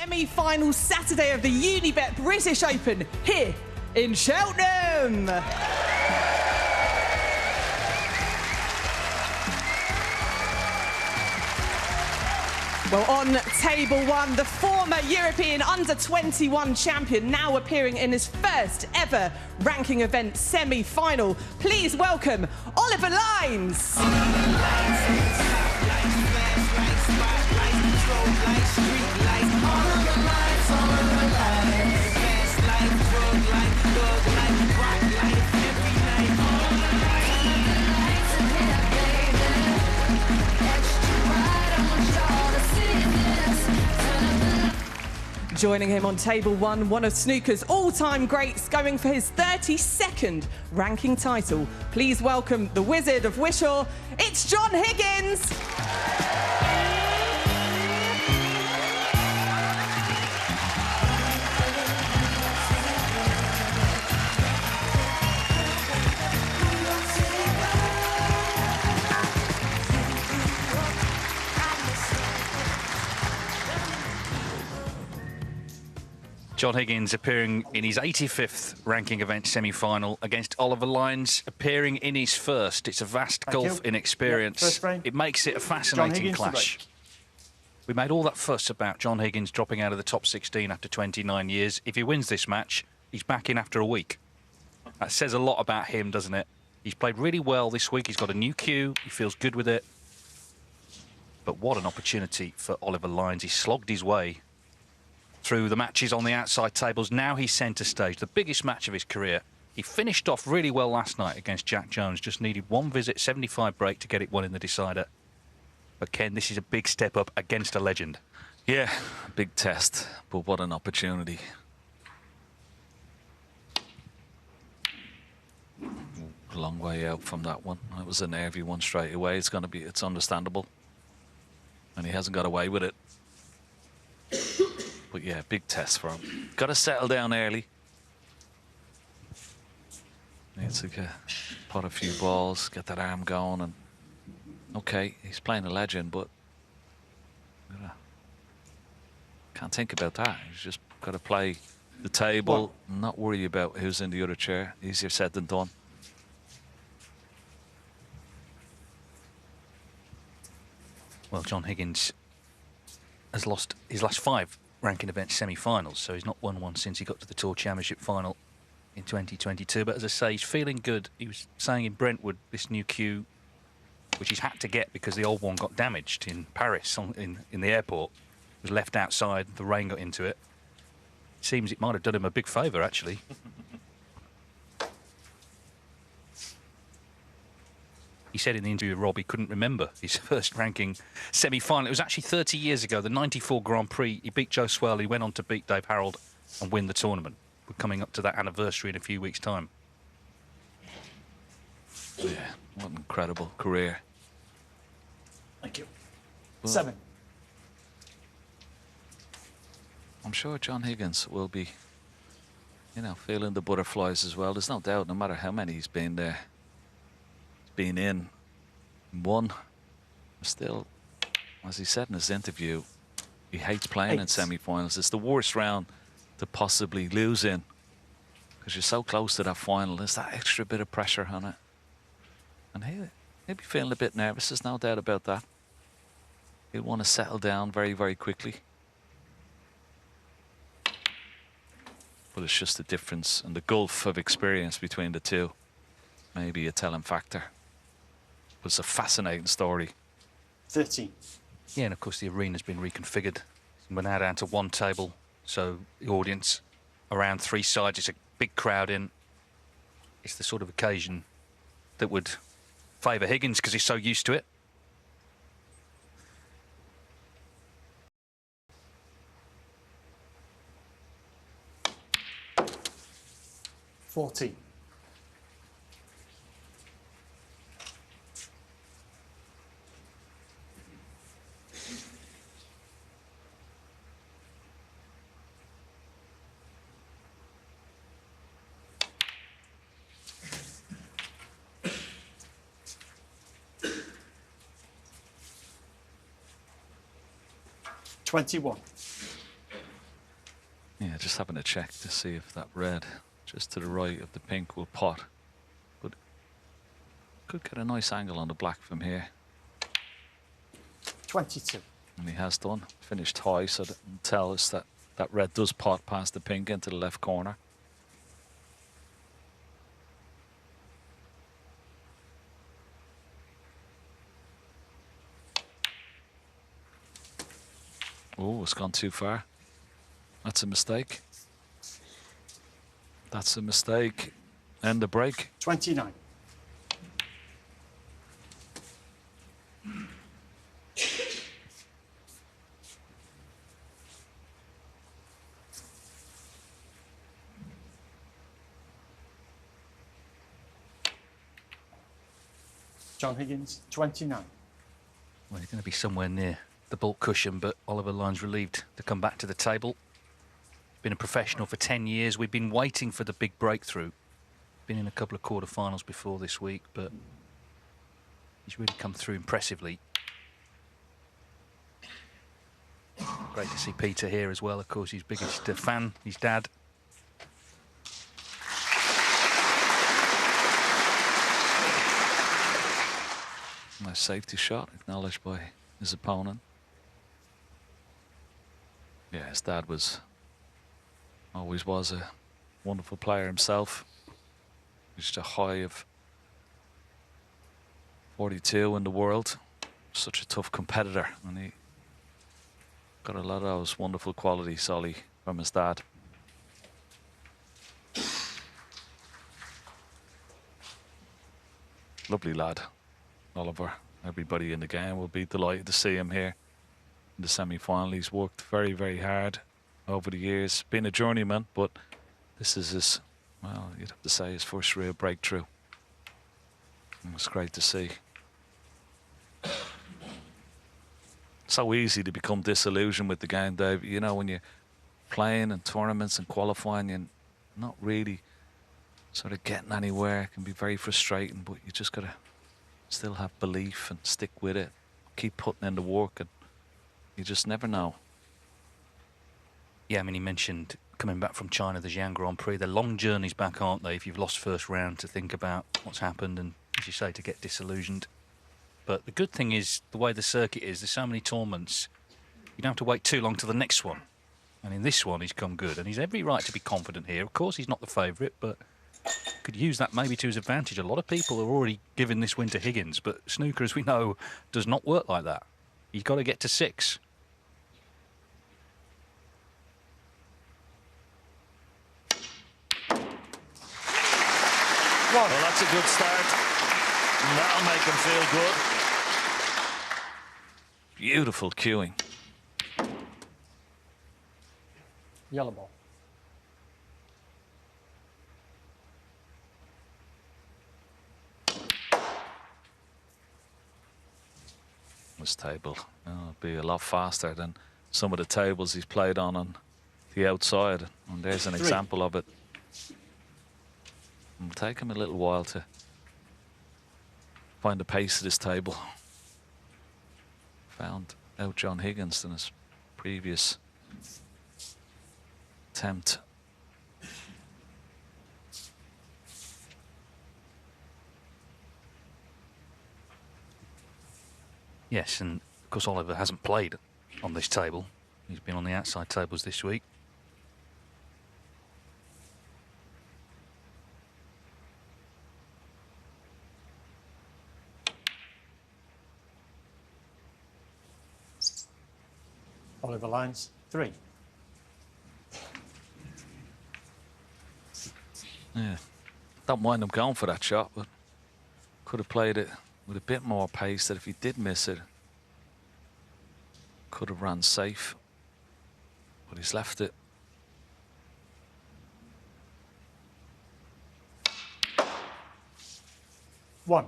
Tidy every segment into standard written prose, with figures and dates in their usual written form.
semi-final Saturday of the Unibet British Open here in Cheltenham. Well, on table one, the former European under-21 champion now appearing in his first ever ranking event semi-final. Please welcome Oliver Lines. Joining him on table one of snooker's all-time greats, going for his 32nd ranking title. Please welcome the Wizard of Wishaw, it's John Higgins. John Higgins appearing in his 85th ranking event semi-final against Oliver Lines, appearing in his first. It's a vast gulf in experience. It makes it a fascinating clash. We made all that fuss about John Higgins dropping out of the top 16 after 29 years. If he wins this match, he's back in after a week. That says a lot about him, doesn't it? He's played really well this week. He's got a new cue. He feels good with it. But what an opportunity for Oliver Lines. He slogged his way through the matches on the outside tables. Now he's centre stage, the biggest match of his career. He finished off really well last night against Jack Jones, just needed one visit, 75 break to get it won in the decider. But Ken, this is a big step up against a legend. Yeah, a big test, but what an opportunity. A long way out from that one. It was a nervy one straight away. It's understandable. And he hasn't got away with it. But yeah, big test for him. Got to settle down early. Needs to pot a few balls, get that arm going, and okay, he's playing a legend, but can't think about that. He's just got to play the table, not worry about who's in the other chair. Easier said than done. Well, John Higgins has lost his last 5 ranking event semi-finals, so he's not won one since he got to the Tour Championship final in 2022. But as I say, he's feeling good. He was saying in Brentwood, this new cue, which he's had to get because the old one got damaged in Paris in the airport, was left outside, the rain got into it. Seems it might have done him a big favour, actually. He said in the interview with Rob he couldn't remember his first ranking semi-final. It was actually 30 years ago, the 94 Grand Prix. He beat Joe Swell. He went on to beat Dave Harold and win the tournament. We're coming up to that anniversary in a few weeks' time. Yeah, what an incredible career. Thank you. Well, 7. I'm sure John Higgins will be, feeling the butterflies as well. There's no doubt, no matter how many he's been there. Been in, won, still, as he said in his interview, he hates playing in semi-finals. It's the worst round to possibly lose in because you're so close to that final. There's that extra bit of pressure on it. And he'll be feeling a bit nervous, there's no doubt about that. He'll want to settle down very, very quickly. But it's just the difference and the gulf of experience between the two. Maybe a telling factor. But it's a fascinating story. 13. Yeah, and of course the arena's been reconfigured. We're now down to one table, so the audience around 3 sides. It's a big crowd in. It's the sort of occasion that would favour Higgins because he's so used to it. $14. 21. Yeah, just having a check to see if that red just to the right of the pink will pot. But could get a nice angle on the black from here. 22. And he has done. Finished high, so that tell us that that red does pot past the pink into the left corner. Oh, it's gone too far. That's a mistake. That's a mistake. End the break. 29. John Higgins, 29. Well, he's going to be somewhere near the baulk cushion, but Oliver Lyons relieved to come back to the table. Been a professional for 10 years. We've been waiting for the big breakthrough. Been in a couple of quarterfinals before this week, but he's really come through impressively. Great to see Peter here as well. Of course, his biggest fan, his dad. Nice safety shot, acknowledged by his opponent. Yeah, his dad always was a wonderful player himself. Reached a high of 42 in the world. Such a tough competitor, and he got a lot of those wonderful qualities, Ollie, from his dad. Lovely lad, Oliver. Everybody in the game will be delighted to see him here in the semi-final. He's worked very, very hard over the years. Been a journeyman, but this is his, well, you'd have to say his first real breakthrough. And it's great to see. So easy to become disillusioned with the game, Dave. You know, when you're playing in tournaments and qualifying, you're not really sort of getting anywhere. It can be very frustrating, but you just got to still have belief and stick with it. Keep putting in the work, and you just never know. Yeah, I mean, he mentioned coming back from China, the Xi'an Grand Prix. They're long journeys back, aren't they? If you've lost first round, to think about what's happened and, as you say, to get disillusioned. But the good thing is, the way the circuit is, there's so many tournaments, you don't have to wait too long to the next one. And in this one, he's come good. And he's every right to be confident here. Of course, he's not the favourite, but could use that maybe to his advantage. A lot of people are already giving this win to Higgins, but snooker, as we know, does not work like that. You've got to get to 6. Well, that's a good start. And that'll make him feel good. Beautiful cueing. Yellow ball. This table will be a lot faster than some of the tables he's played on the outside. And there's an example of it. It'll take him a little while to find the pace of this table. Found out John Higgins in his previous attempt. Yes, and of course Oliver hasn't played on this table. He's been on the outside tables this week. Oliver Lyons, 3. Yeah, don't mind him going for that shot, but could have played it with a bit more pace, that if he did miss it, could have run safe, but he's left it. One.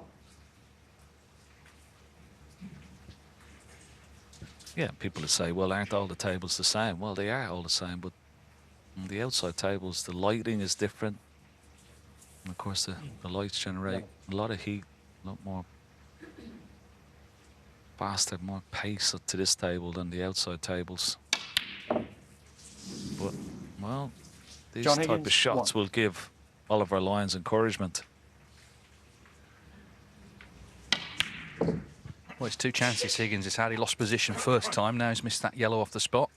Yeah, people would say, well, aren't all the tables the same? Well, they are all the same, but on the outside tables, the lighting is different. And of course, the lights generate a lot of heat, a lot more faster, more pace to this table than the outside tables. But Well, these John type Higgins, of shots will give Oliver Lyons encouragement. Well, it's 2 chances Higgins has had. He lost position first time. Now he's missed that yellow off the spot.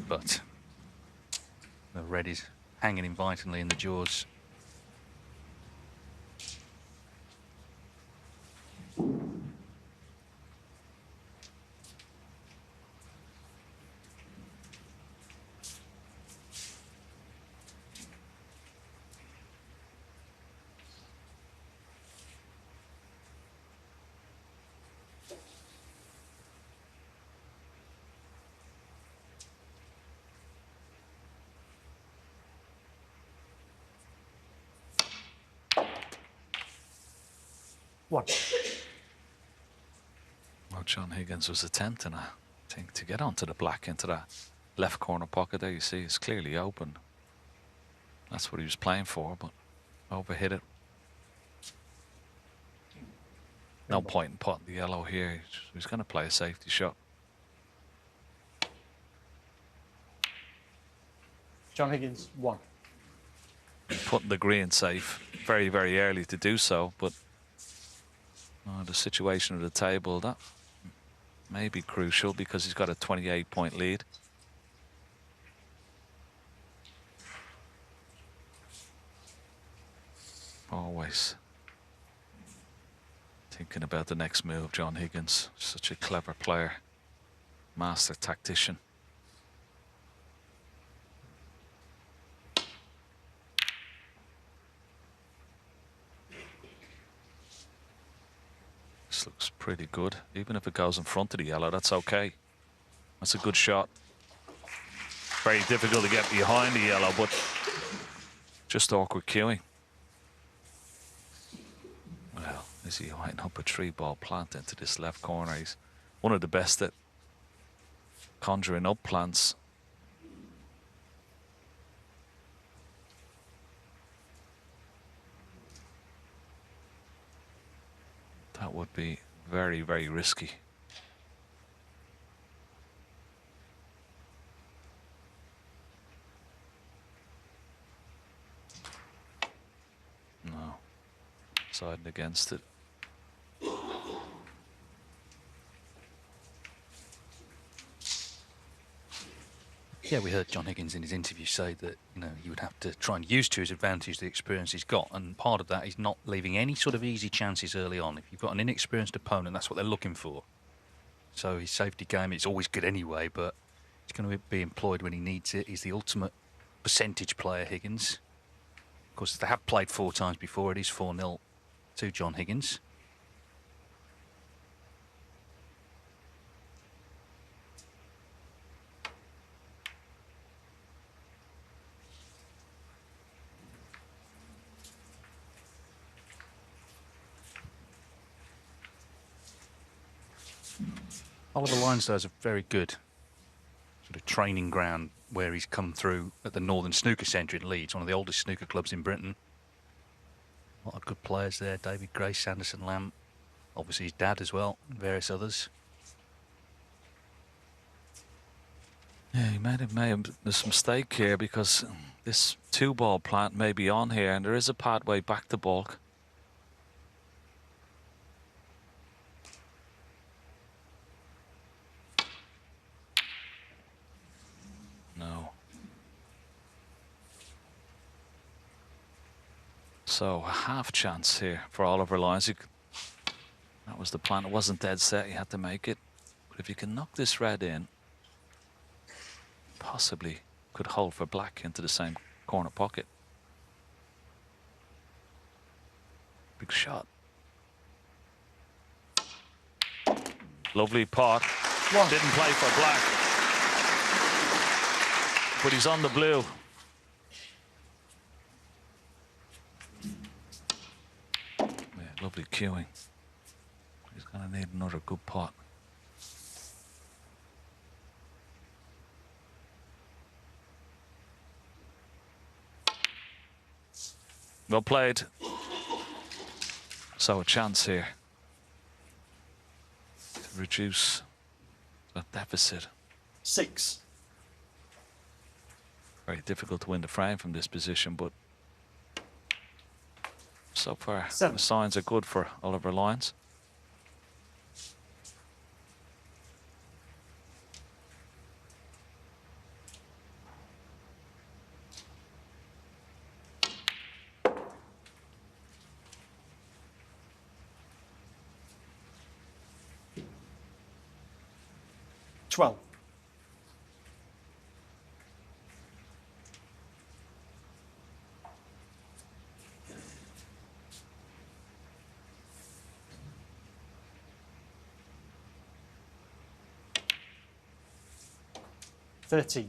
But the red is hanging invitingly in the jaws. One. Well, John Higgins was attempting, I think, to get onto the black into that left corner pocket there. You see, it's clearly open. That's what he was playing for, but overhit it. No point in potting the yellow here. He's going to play a safety shot. John Higgins, 1. Putting the green safe very, very early to do so, but the situation of the table, that may be crucial because he's got a 28-point lead. Always thinking about the next move, John Higgins. Such a clever player, master tactician. This looks pretty good. Even if it goes in front of the yellow, that's okay. That's a good shot. Very difficult to get behind the yellow, but just awkward cueing. Well, is he lighting up a 3-ball plant into this left corner? He's one of the best at conjuring up plants. That would be very, very risky. No. Siding against it. Yeah, we heard John Higgins in his interview say that, you know, he would have to try and use to his advantage the experience he's got, and part of that is not leaving any sort of easy chances early on. If you've got an inexperienced opponent, that's what they're looking for. So his safety game, it's always good anyway, but it's going to be employed when he needs it. He's the ultimate percentage player, Higgins. Of course, they have played 4 times before. It is 4-0 to John Higgins. Oliver Lyons, though, is a very good sort of training ground where he's come through at the Northern Snooker Centre in Leeds, one of the oldest snooker clubs in Britain. A lot of good players there. David Gray, Sanderson Lamb, obviously his dad as well, and various others. Yeah, he made this mistake here because this 2-ball plant may be on here, and there is a pathway back to balk. No. So a half chance here for Oliver Lyons. That was the plan. It wasn't dead set. He had to make it. But if you can knock this red in, possibly could hold for black into the same corner pocket. Big shot. Lovely pot. Didn't play for black. But he's on the blue. Yeah, lovely cueing. He's going to need another good pot. Well played. So a chance here to reduce that deficit. 6. Very difficult to win the frame from this position, but so far 7. the signs are good for Oliver Lyons. $12. $13.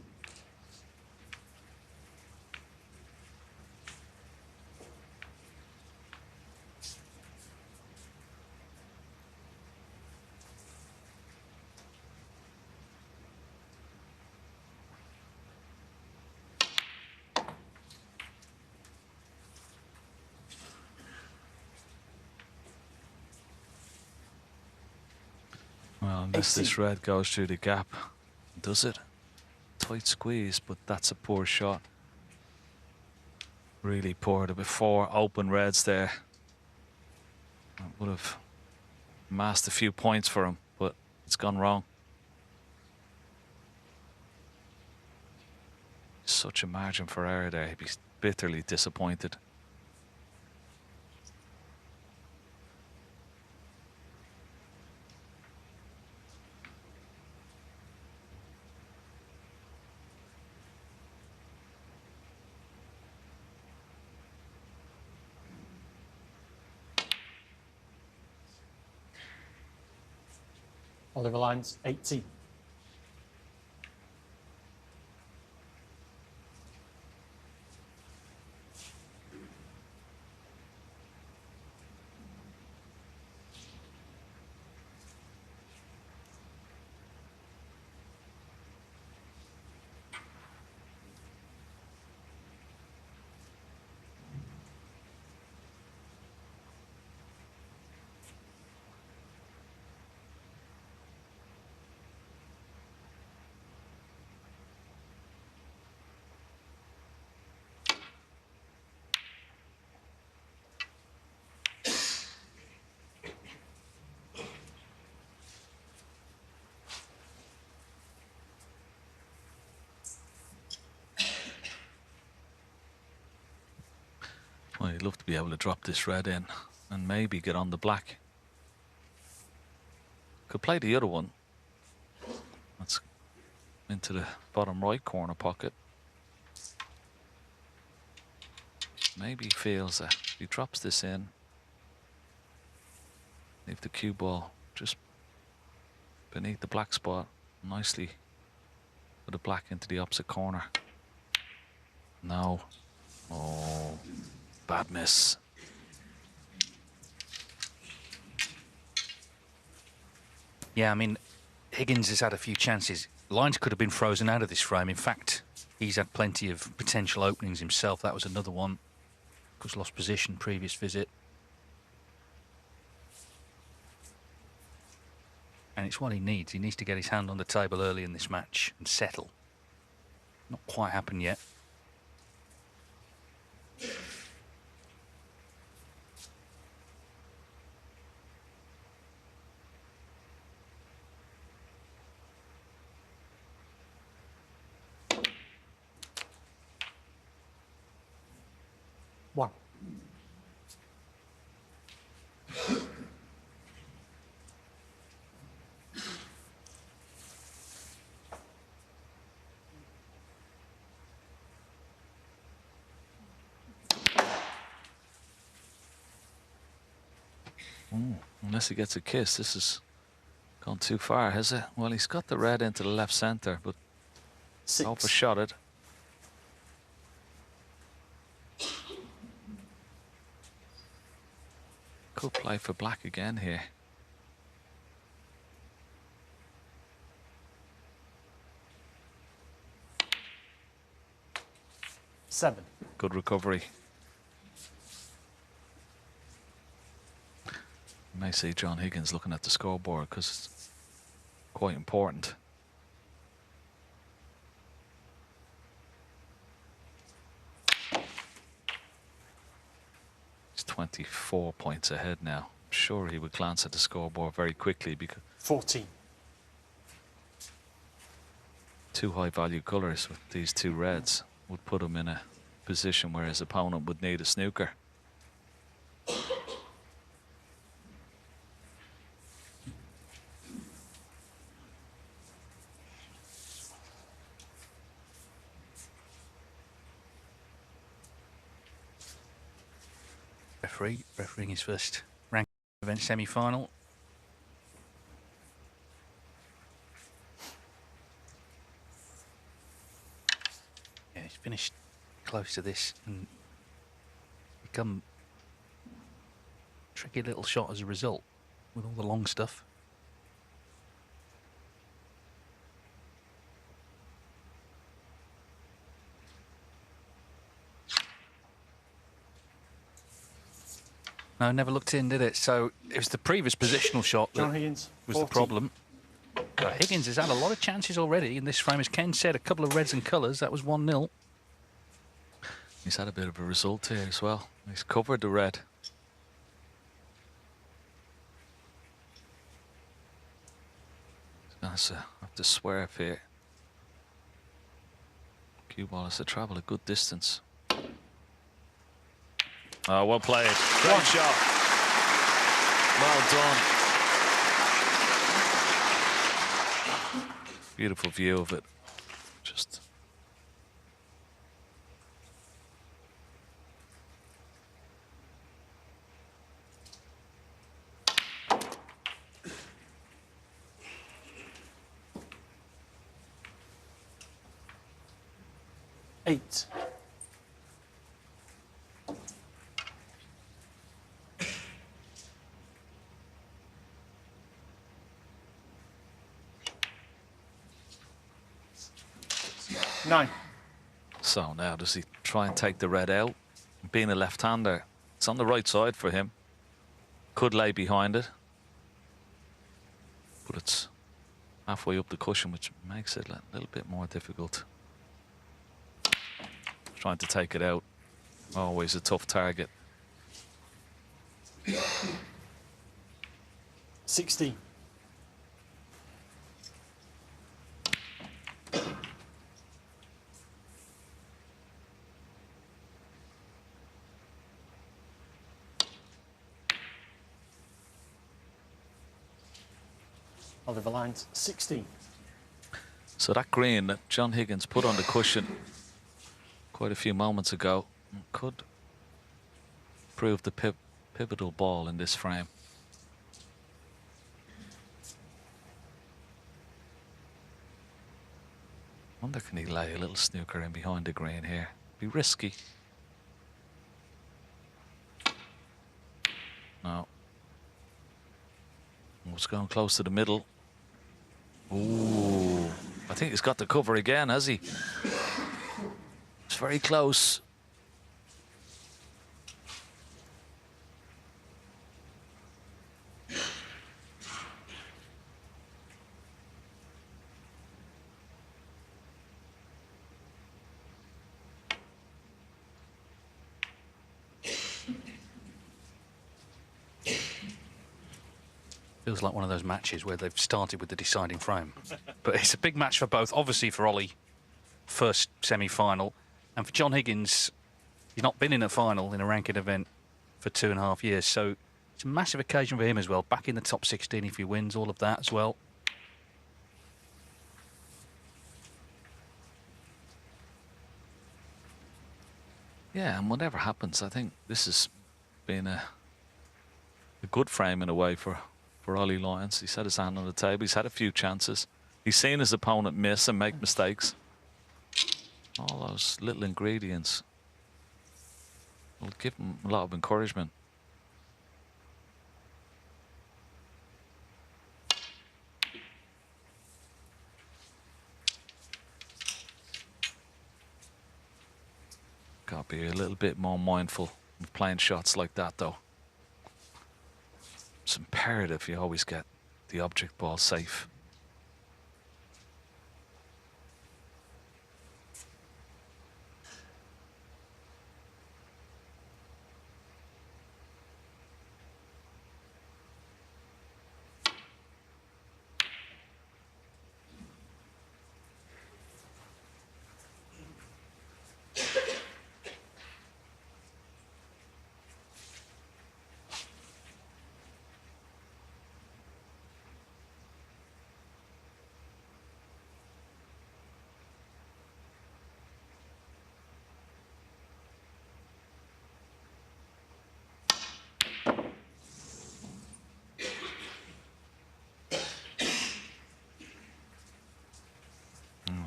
Well, unless 18. this red goes through the gap, does it? Tight squeeze, but that's a poor shot. Really poor. There were 4 open reds there. That would have amassed a few points for him, but it's gone wrong. Such a margin for error there. He'd be bitterly disappointed. Oliver Lyons, 18. Well, you'd love to be able to drop this red in and maybe get on the black. Could play the other one. That's into the bottom right corner pocket. Maybe he feels that if he drops this in, leave the cue ball just beneath the black spot, nicely put the black into the opposite corner. No. Oh, bad miss. Yeah, I mean, Higgins has had a few chances. Lyons could have been frozen out of this frame. In fact, he's had plenty of potential openings himself. That was another one. Of course, lost position previous visit. And it's what he needs. He needs to get his hand on the table early in this match and settle. Not quite happened yet. One. Unless he gets a kiss, this has gone too far, has it? Well, he's got the red into the left center, but 6. overshot it. Could play for black again here. Seven. Good recovery. You may see John Higgins looking at the scoreboard because it's quite important. He's 24 points ahead now. I'm sure he would glance at the scoreboard very quickly because 14. two high value colours with these two reds would put him in a position where his opponent would need a snooker. Refereeing his first ranking event semi-final. Yeah, he's finished close to this and become a tricky little shot as a result with all the long stuff. No, never looked in, did it? So it was the previous positional shot that John Higgins, was the problem. Higgins has had a lot of chances already in this frame. As Ken said, a couple of reds and colours. That was 1-0. He's had a bit of a result here as well. He's covered the red. He's going to have to swerve here. Cue ball has to travel a good distance. Oh, well played. Great shot. Well done. Beautiful view of it. Just. Eight. Nine. So now does he try and take the red out? Being a left-hander, it's on the right side for him. Could lay behind it. But it's halfway up the cushion, which makes it a little bit more difficult. Trying to take it out. Always a tough target. 16. Oliver Lyons, 16. So that green that John Higgins put on the cushion quite a few moments ago could prove the pivotal ball in this frame. Wonder can he lay a little snooker in behind the green here? Be risky. No. It's going close to the middle. Ooh, I think he's got the cover again, has he? It's very close. Feels like one of those matches where they've started with the deciding frame. But it's a big match for both. Obviously for Ollie, first semi-final. And for John Higgins, he's not been in a final in a ranking event for 2.5 years. So it's a massive occasion for him as well. Back in the top 16 if he wins, all of that as well. Yeah, and whatever happens, I think this has been a good frame in a way for Ollie Lyons. He's had his hand on the table. He's had a few chances. He's seen his opponent miss and make mistakes. All those little ingredients will give him a lot of encouragement. Got to be a little bit more mindful of playing shots like that, though. it's imperative you always get the object ball safe.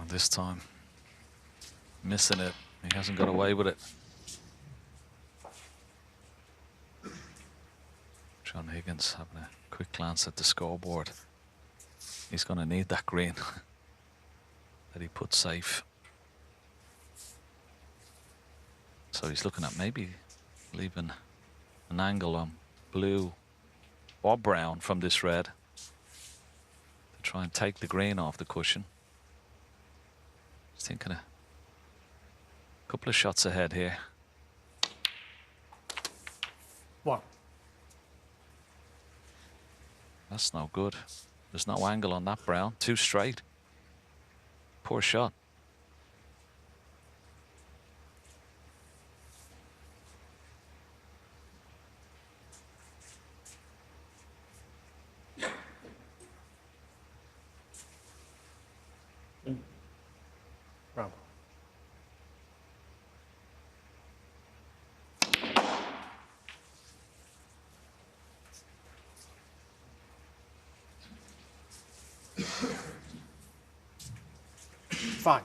This time, missing it. He hasn't got away with it. John Higgins having a quick glance at the scoreboard. He's going to need that green that he put safe. So he's looking at maybe leaving an angle on blue or brown from this red to try and take the green off the cushion. Just thinking a couple of shots ahead here. 1. That's no good. There's no angle on that brown. Too straight. Poor shot. Brown. Five.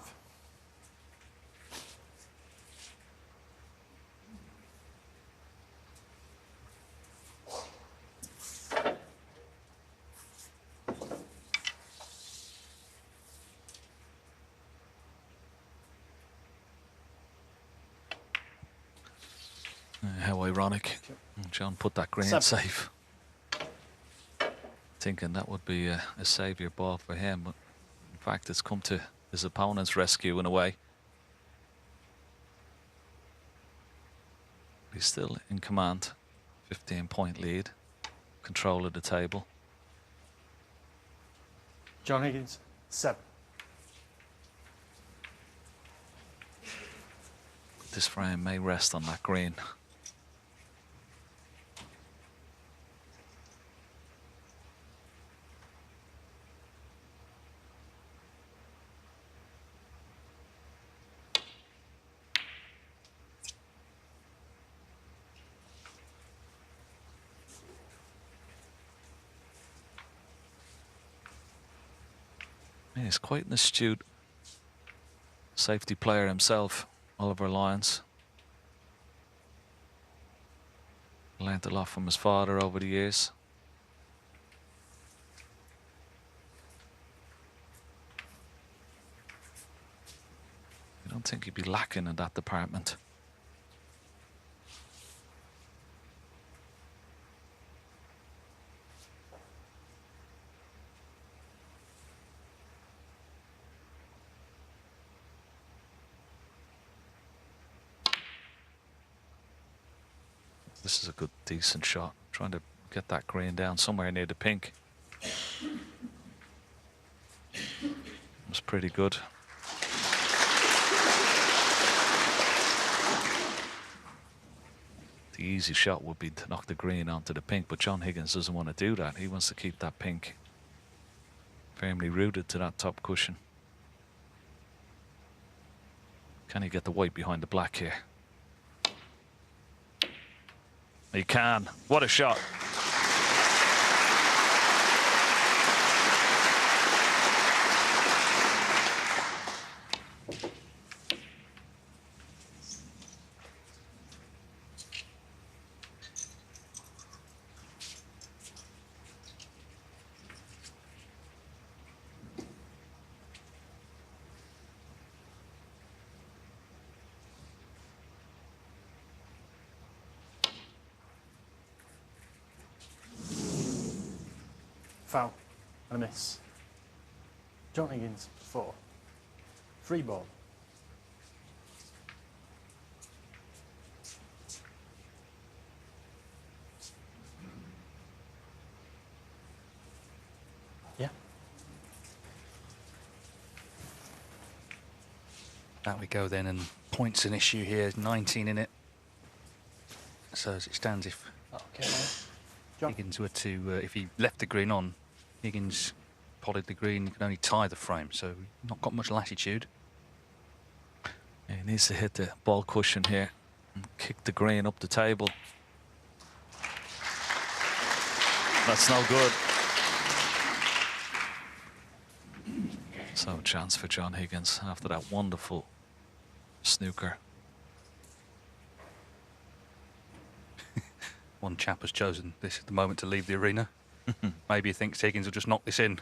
How ironic. John put that green 7. safe. Thinking that would be a saviour ball for him, but in fact it's come to his opponent's rescue in a way. He's still in command. 15-point lead. Control of the table. John Higgins, 7. This frame may rest on that green. He's quite an astute safety player himself, Oliver Lyons. Learned a lot from his father over the years. I don't think he'd be lacking in that department. This is a good, decent shot. Trying to get that green down somewhere near the pink. It's pretty good. The easy shot would be to knock the green onto the pink, but John Higgins doesn't want to do that. He wants to keep that pink firmly rooted to that top cushion. Can he get the white behind the black here? He can. What a shot. Foul. And a miss. John Higgins, 4. Free ball. Yeah. Out we go then, and points an issue here. 19 in it. So as it stands, if Okay. John. Higgins were to, if he left the green on, Higgins podded the green, you can only tie the frame, so not got much latitude. Yeah, he needs to hit the ball cushion here and kick the green up the table. That's no good. So chance for John Higgins after that wonderful snooker. One chap has chosen this at the moment to leave the arena. Maybe he thinks Higgins will just knock this in.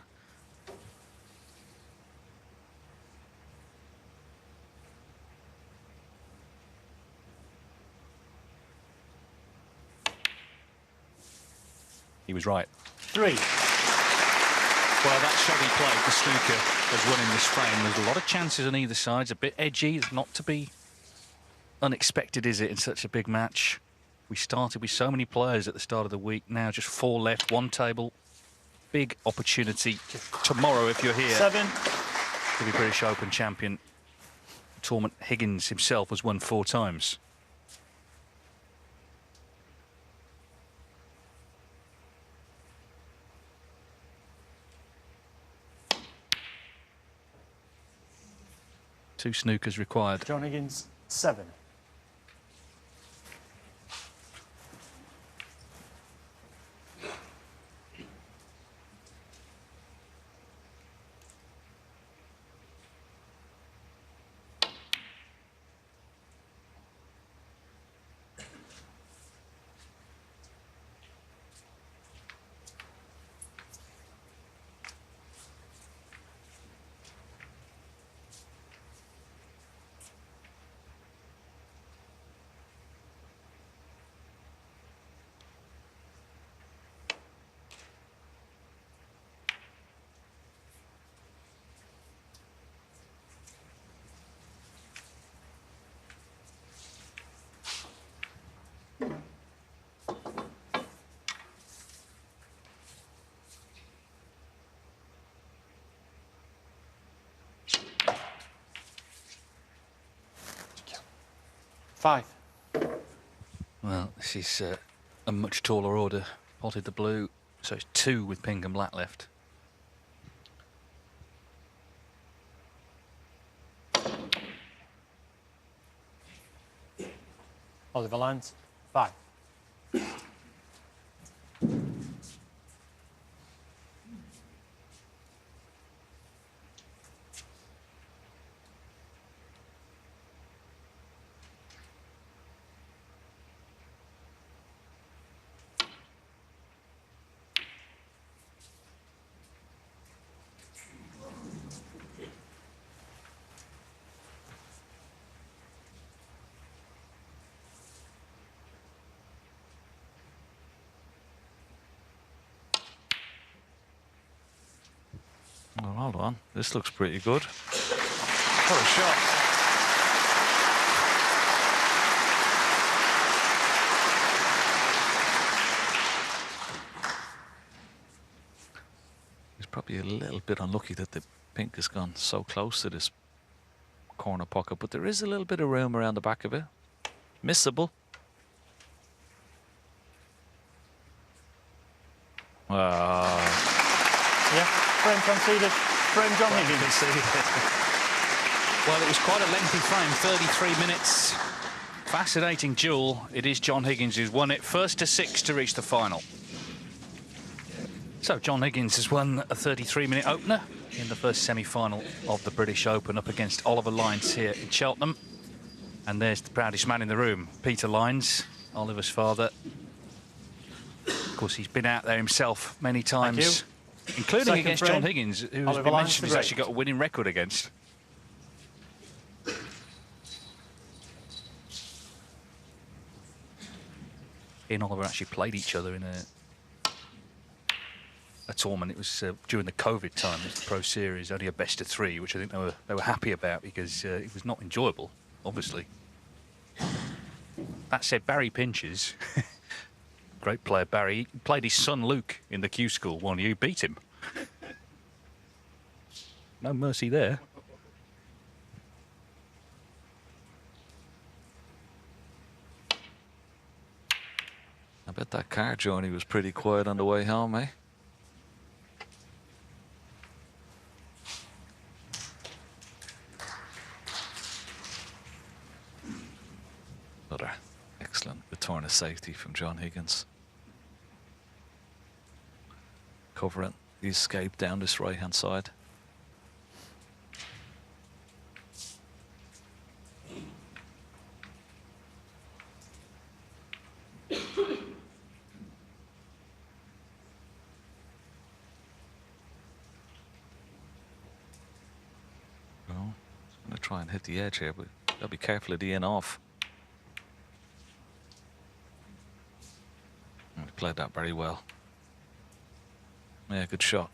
He was right. 3. Well, that shoddy play for Snooker has won in this frame. There's a lot of chances on either side. It's a bit edgy. It's not to be unexpected, is it, in such a big match? We started with so many players at the start of the week. Now just 4 left, 1 table. Big opportunity tomorrow if you're here 7. to be British Open champion. The tournament Higgins himself has won 4 times. Two snookers required. John Higgins, 7. Five. Well, this is a much taller order. Potted the blue, so it's 2 with pink and black left. Oliver Lyons, 5. Well, hold on. This looks pretty good. What a shot. He's probably a little bit unlucky that the pink has gone so close to this corner pocket, but there is a little bit of room around the back of it. Missable. Yeah, frame conceded. Frame John Higgins. Well, it was quite a lengthy frame, 33 minutes. Fascinating duel. It is John Higgins who's won it. First to 6 to reach the final. So John Higgins has won a 33-minute opener in the first semi-final of the British Open up against Oliver Lyons here in Cheltenham. And there's the proudest man in the room, Peter Lyons, Oliver's father. Of course, he's been out there himself many times, including Second against frame. John Higgins, who has Oliver been Lyons mentioned to has break. actually got a winning record against. He and Oliver actually played each other in a a tournament. It was during the COVID time. It was the Pro Series, only a best of 3, which I think they were happy about because it was not enjoyable, obviously. That said, Barry Pinches, great player Barry, he played his son Luke in the Q School while you beat him. No mercy there. I bet that car journey was pretty quiet on the way home, eh? Another excellent return of safety from John Higgins. Covering the escape down this right-hand side. Well, I'm going to try and hit the edge here, but gotta be careful of the in-off. He played that very well. Yeah, good shot.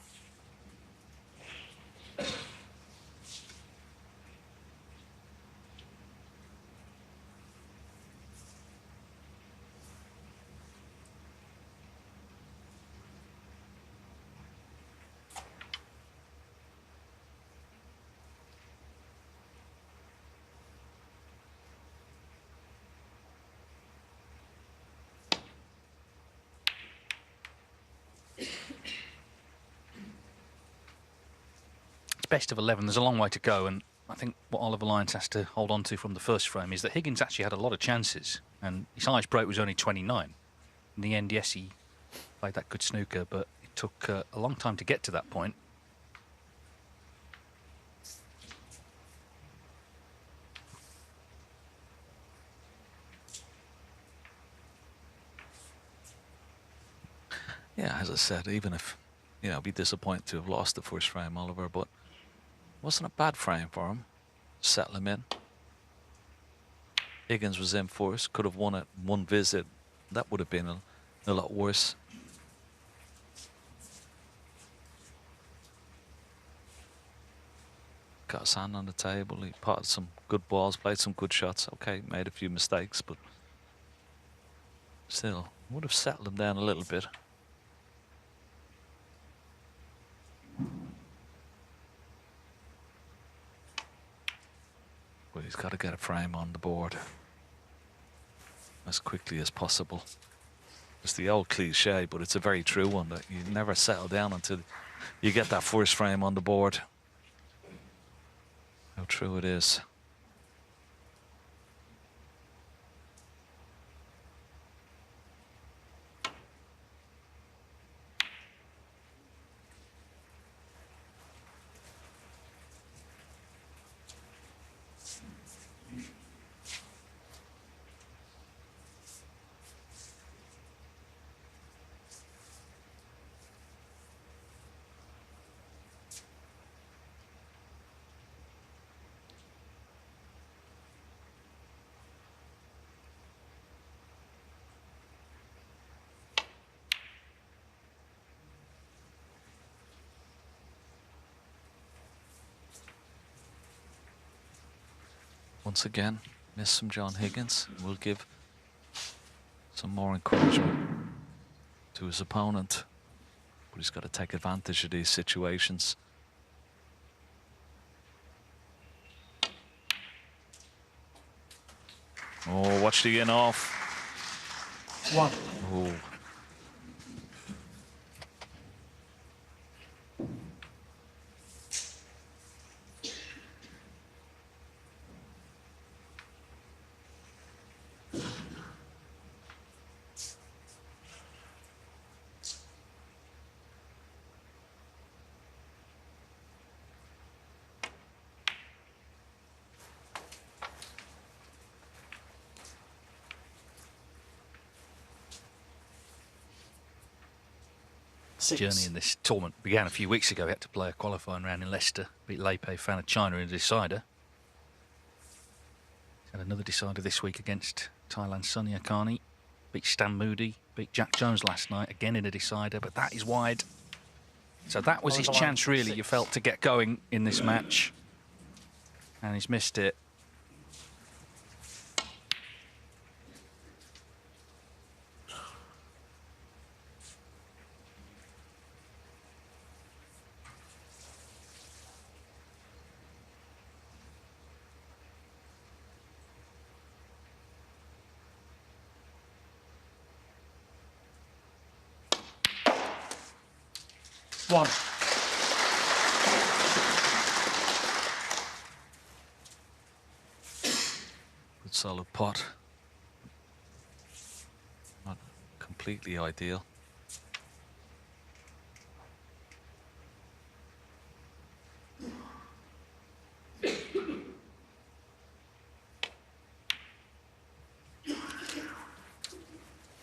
Best of 11, there's a long way to go, and I think what Oliver Lyons has to hold on to from the first frame is that Higgins actually had a lot of chances, and his highest break was only 29. In the end, yes, he played that good snooker, but it took a long time to get to that point. Yeah, as I said, even if, you know, I'd be disappointed to have lost the first frame, Oliver, but wasn't a bad frame for him. Settle him in. Higgins was in first, could have won it one visit. That would have been a lot worse. Got his hand on the table. He potted some good balls, played some good shots. Okay, made a few mistakes, but still would have settled him down a little bit. But he's got to get a frame on the board as quickly as possible. It's the old cliche, but it's a very true one, that you never settle down until you get that first frame on the board. How true it is. Once again, miss from John Higgins. Will give some more encouragement to his opponent. But he's got to take advantage of these situations. Oh, watch the in off. One. Oh. Journey in this tournament began a few weeks ago. He had to play a qualifying round in Leicester, beat Lei Pei Fan of China in a decider. He's had another decider this week against Thailand's Sunny Akani. Beat Stan Moody, beat Jack Jones last night, again in a decider, but that is wide. So that was his chance, really, you felt, to get going in this match. And he's missed it. One. Good solid pot. Not completely ideal.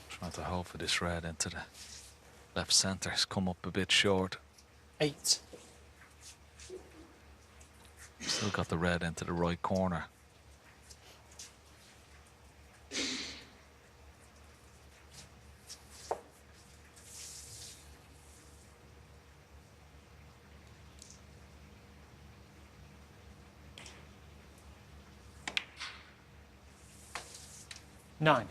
Trying to hold for this red into the left centre. It's come up a bit short. 8. Still got the red into the right corner. Nine.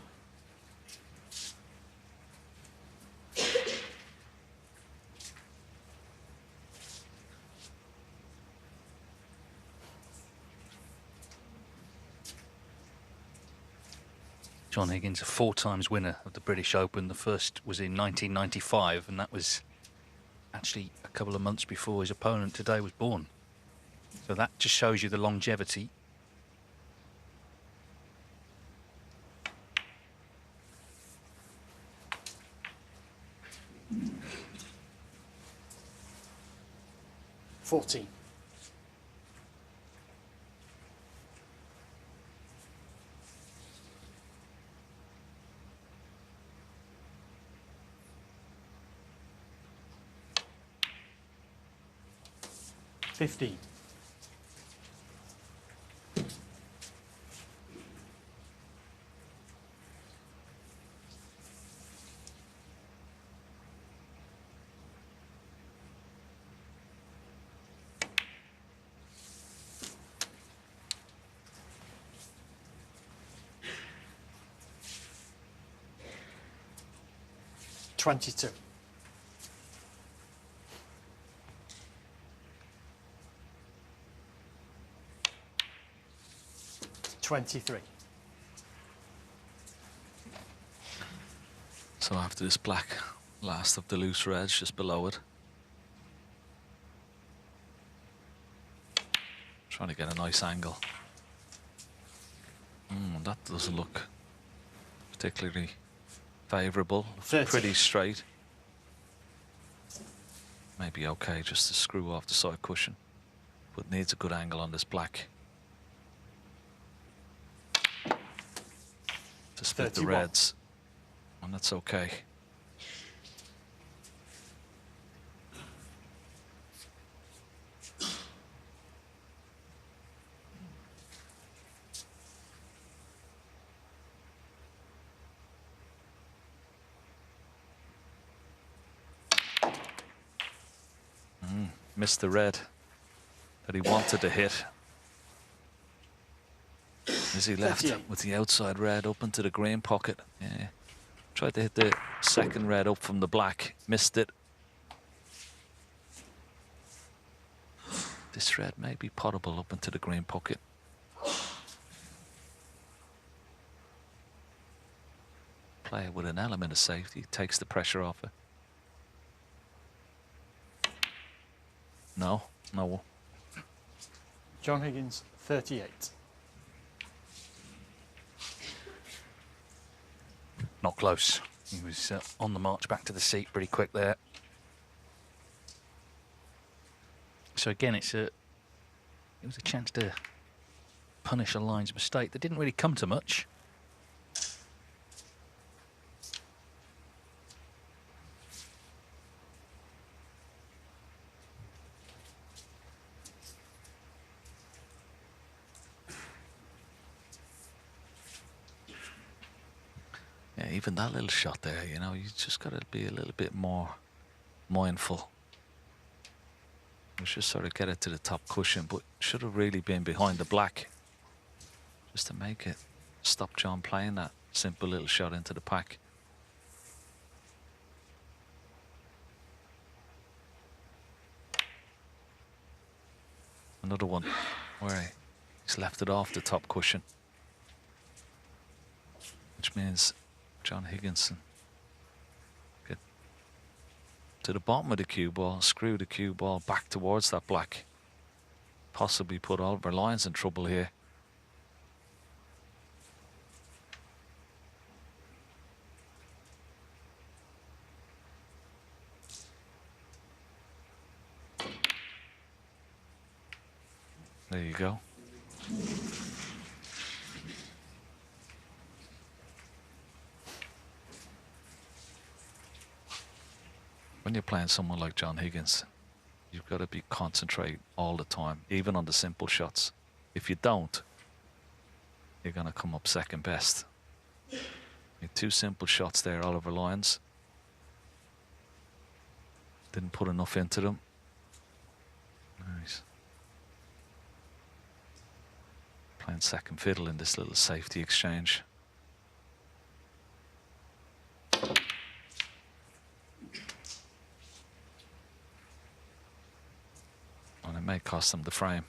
John Higgins, a 4 times winner of the British Open. The first was in 1995, and that was actually a couple of months before his opponent today was born. So that just shows you the longevity. $14. $15. $22. $23. So after this black, last of the loose reds just below it. Trying to get a nice angle. That doesn't look particularly favourable. 30. Pretty straight. Maybe okay just to screw off the side cushion, but needs a good angle on this black to split 31. the reds, and that's okay. Missed the red that he wanted to hit. As he left 38. with the outside red up into the green pocket. Yeah. Tried to hit the second red up from the black. Missed it. This red may be potable up into the green pocket. Play it with an element of safety. Takes the pressure off it. No. John Higgins, 38. Not close. He was on the march back to the seat pretty quick there. So again, it was a chance to punish a line's mistake that didn't really come to much. Yeah, even that little shot there, you know, you just got to be a little bit more mindful. was just sort of get it to the top cushion, but should have really been behind the black just to make it stop John playing that simple little shot into the pack. Another one where he's left it off the top cushion, which means John Higgins get to the bottom of the cue ball, screw the cue ball back towards that black, possibly put Oliver Lyons in trouble here. There you go. When you're playing someone like John Higgins, you've got to be concentrate all the time, even on the simple shots. If you don't, you're going to come up second best. Two simple shots there, Oliver Lyons. Didn't put enough into them. Nice. Playing second fiddle in this little safety exchange. And it may cost them the frame.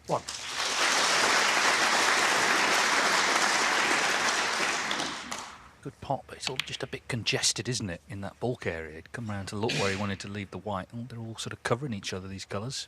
One. Good pot, but it's all just a bit congested, isn't it, in that bulk area? He'd come round to look where he wanted to leave the white. Oh, they're all sort of covering each other, these colours.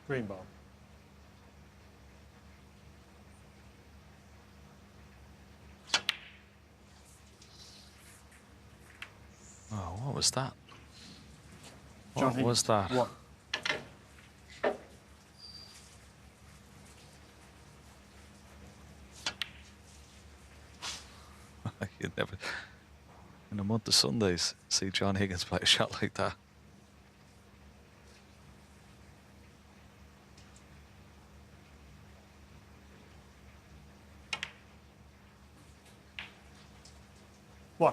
Green ball. Oh, what was that? John What was that? What? You'd never, in a month of Sundays, see John Higgins play a shot like that. One.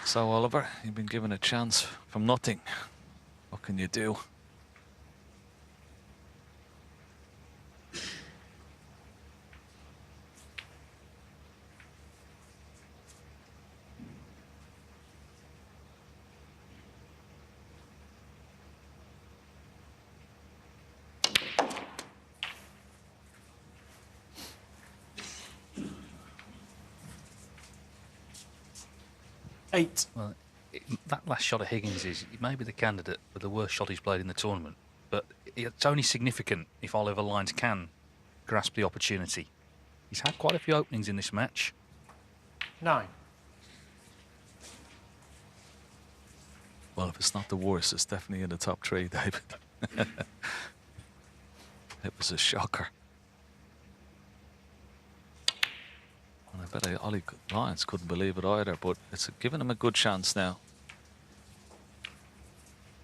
So, Oliver, you've been given a chance from nothing. What can you do? Eight. Well, that last shot of Higgins is maybe the candidate for the worst shot he's played in the tournament. But it's only significant if Oliver Lyons can grasp the opportunity. He's had quite a few openings in this match. 9. Well, if it's not the worst, it's definitely in the top 3, David. It was a shocker. And I bet Ollie Lyons couldn't believe it either, but it's giving him a good chance now.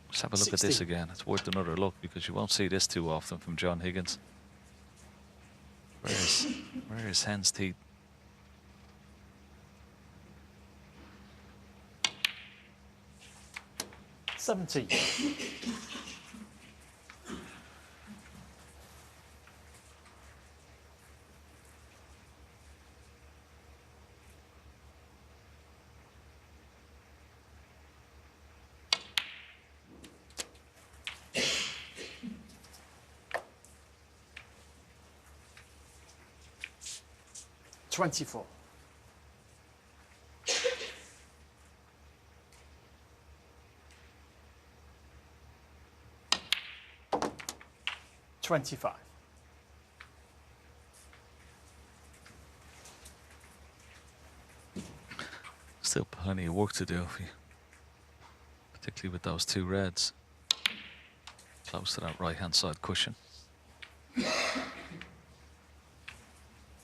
Let's have a look 16. at this again. It's worth another look because you won't see this too often from John Higgins. Where is hen's teeth? $17. $24. $25. Still plenty of work to do, particularly with those 2 reds. Close to that right-hand side cushion.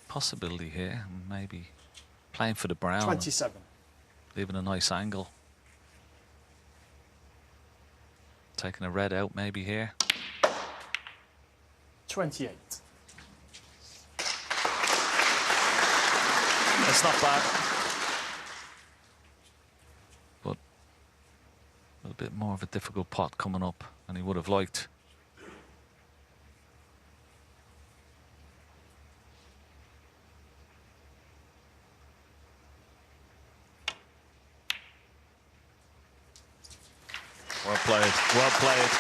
Possibility here, maybe playing for the brown. 27. Leaving a nice angle. Taking a red out maybe here. 28. It's not bad. But a little bit more of a difficult pot coming up than he would have liked. Well played, well played.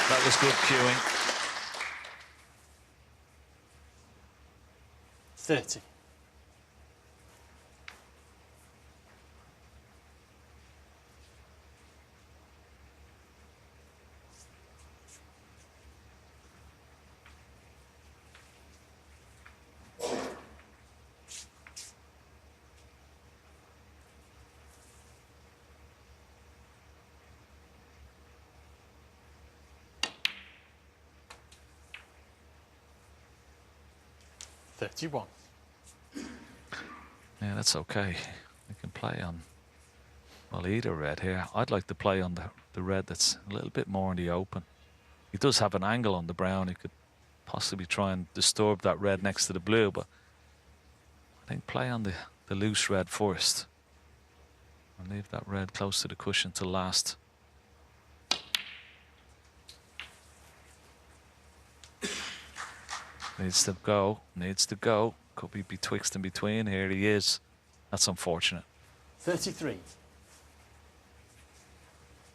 That was good cueing. 30. $31. Yeah, that's okay. We can play on, well, either red here. I'd like to play on the red that's a little bit more in the open. He does have an angle on the brown. He could possibly try and disturb that red next to the blue, but I think play on the loose red first. And leave that red close to the cushion till last. Needs to go, needs to go. Could be betwixt and between. Here he is. That's unfortunate. 33.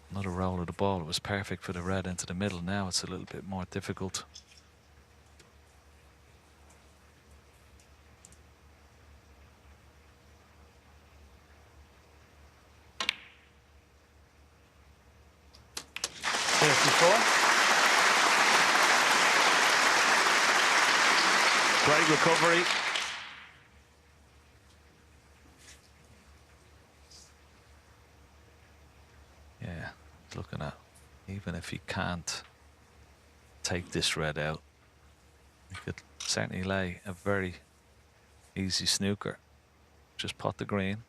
Another roll of the ball. It was perfect for the red into the middle. Now it's a little bit more difficult. Great recovery. Yeah, looking at, even if he can't take this red out, he could certainly lay a very easy snooker. Just pot the green.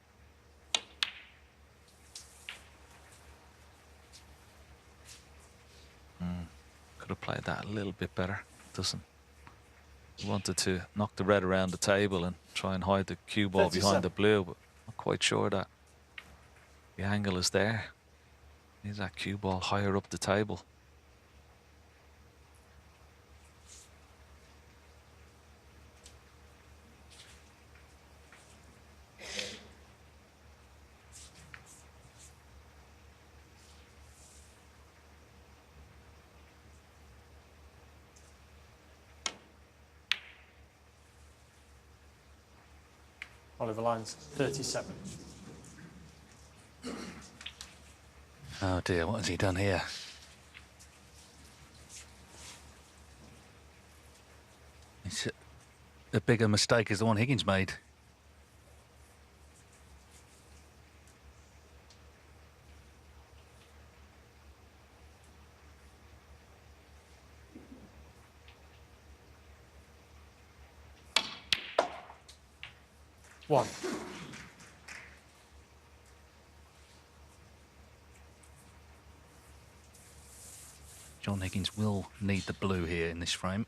Could have played that a little bit better. Doesn't. He wanted to knock the red around the table and try and hide the cue ball behind the blue, but not quite sure that the angle is there. Needs that cue ball higher up the table. Oliver Lyons, 37. Oh dear, what has he done here? It's a bigger mistake as the one Higgins made. 1. John Higgins will need the blue here in this frame.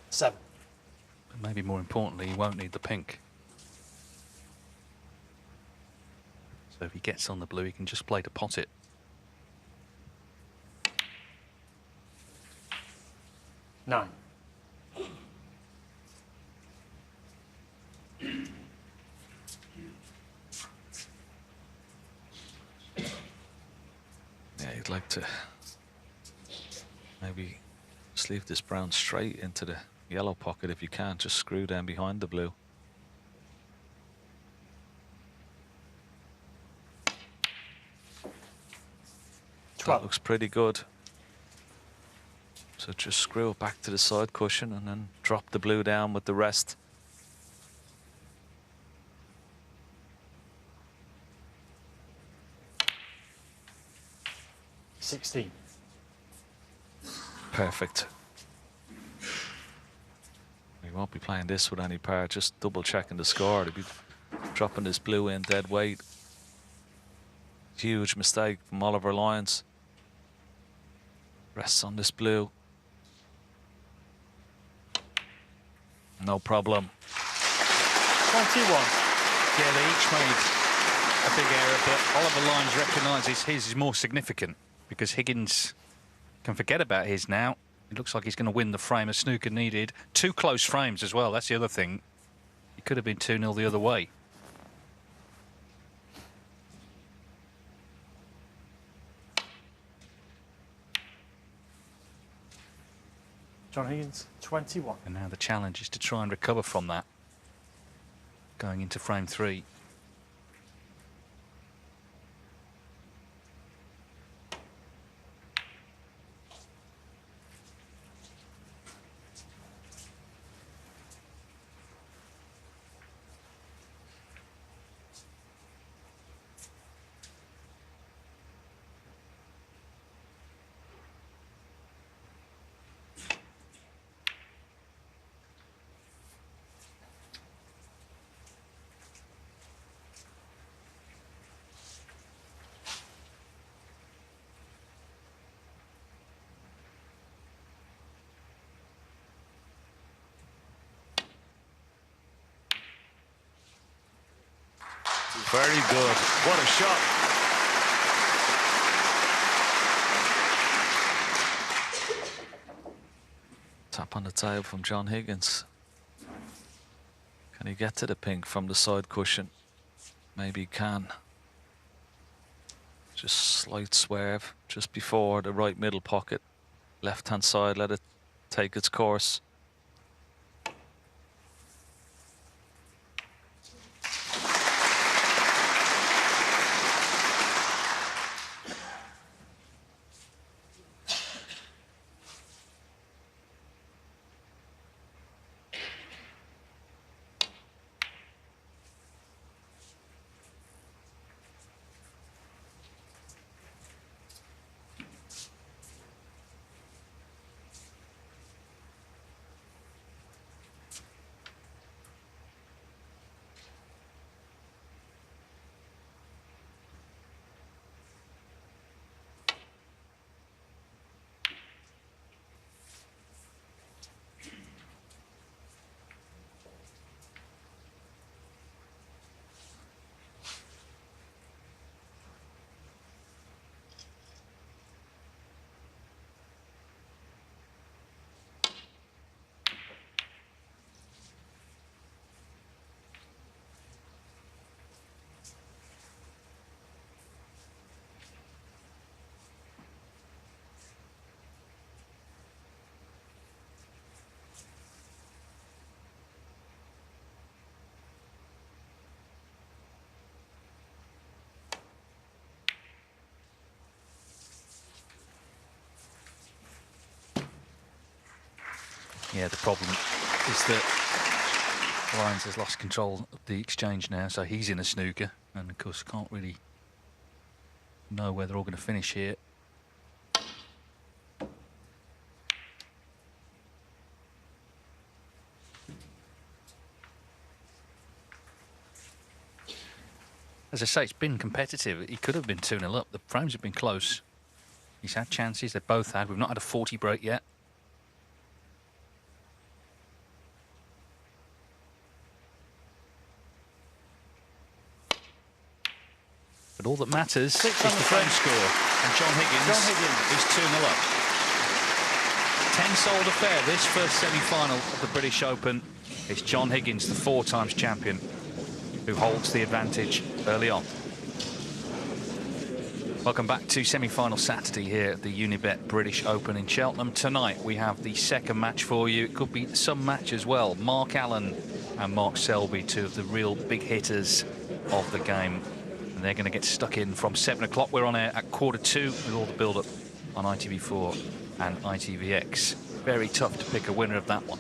Seven. But maybe more importantly, he won't need the pink. So if he gets on the blue, he can just play to pot it. Nine. Yeah, you'd like to maybe just leave this brown straight into the yellow pocket if you can. Just screw down behind the blue. That looks pretty good. So just screw it back to the side cushion and then drop the blue down with the rest. $16. Perfect. He won't be playing this with any par, just double checking the score. He'll be dropping this blue in dead weight. Huge mistake from Oliver Lyons. Rests on this blue. No problem. 21. Yeah, they each made a big error, but Oliver Lyons recognises his is more significant because Higgins can forget about his now. It looks like he's going to win the frame as Snooker needed. 2 close frames as well, that's the other thing. He could have been 2-0 the other way. John Higgins, 21. And now the challenge is to try and recover from that going into frame 3. Very good. What a shot. Tap on the table from John Higgins. Can he get to the pink from the side cushion? Maybe he can. Just slight swerve just before the right middle pocket. Left hand side, let it take its course. Yeah, the problem is that Lyons has lost control of the exchange now, so he's in a snooker, and of course can't really know where they're all going to finish here. As I say, it's been competitive. He could have been 2-0 up. The frames have been close. He's had chances. They've both had. We've not had a 40 break yet. But all that matters is the frame score. And John Higgins is 2-0 up. 10-soled affair, this first semi-final of the British Open. It's John Higgins, the 4-times champion, who holds the advantage early on. Welcome back to semi-final Saturday here at the Unibet British Open in Cheltenham. Tonight we have the second match for you. It could be some match as well. Mark Allen and Mark Selby, two of the real big hitters of the game. And they're going to get stuck in from 7 o'clock. We're on air at 1:45 with all the build-up on ITV4 and ITVX. Very tough to pick a winner of that one.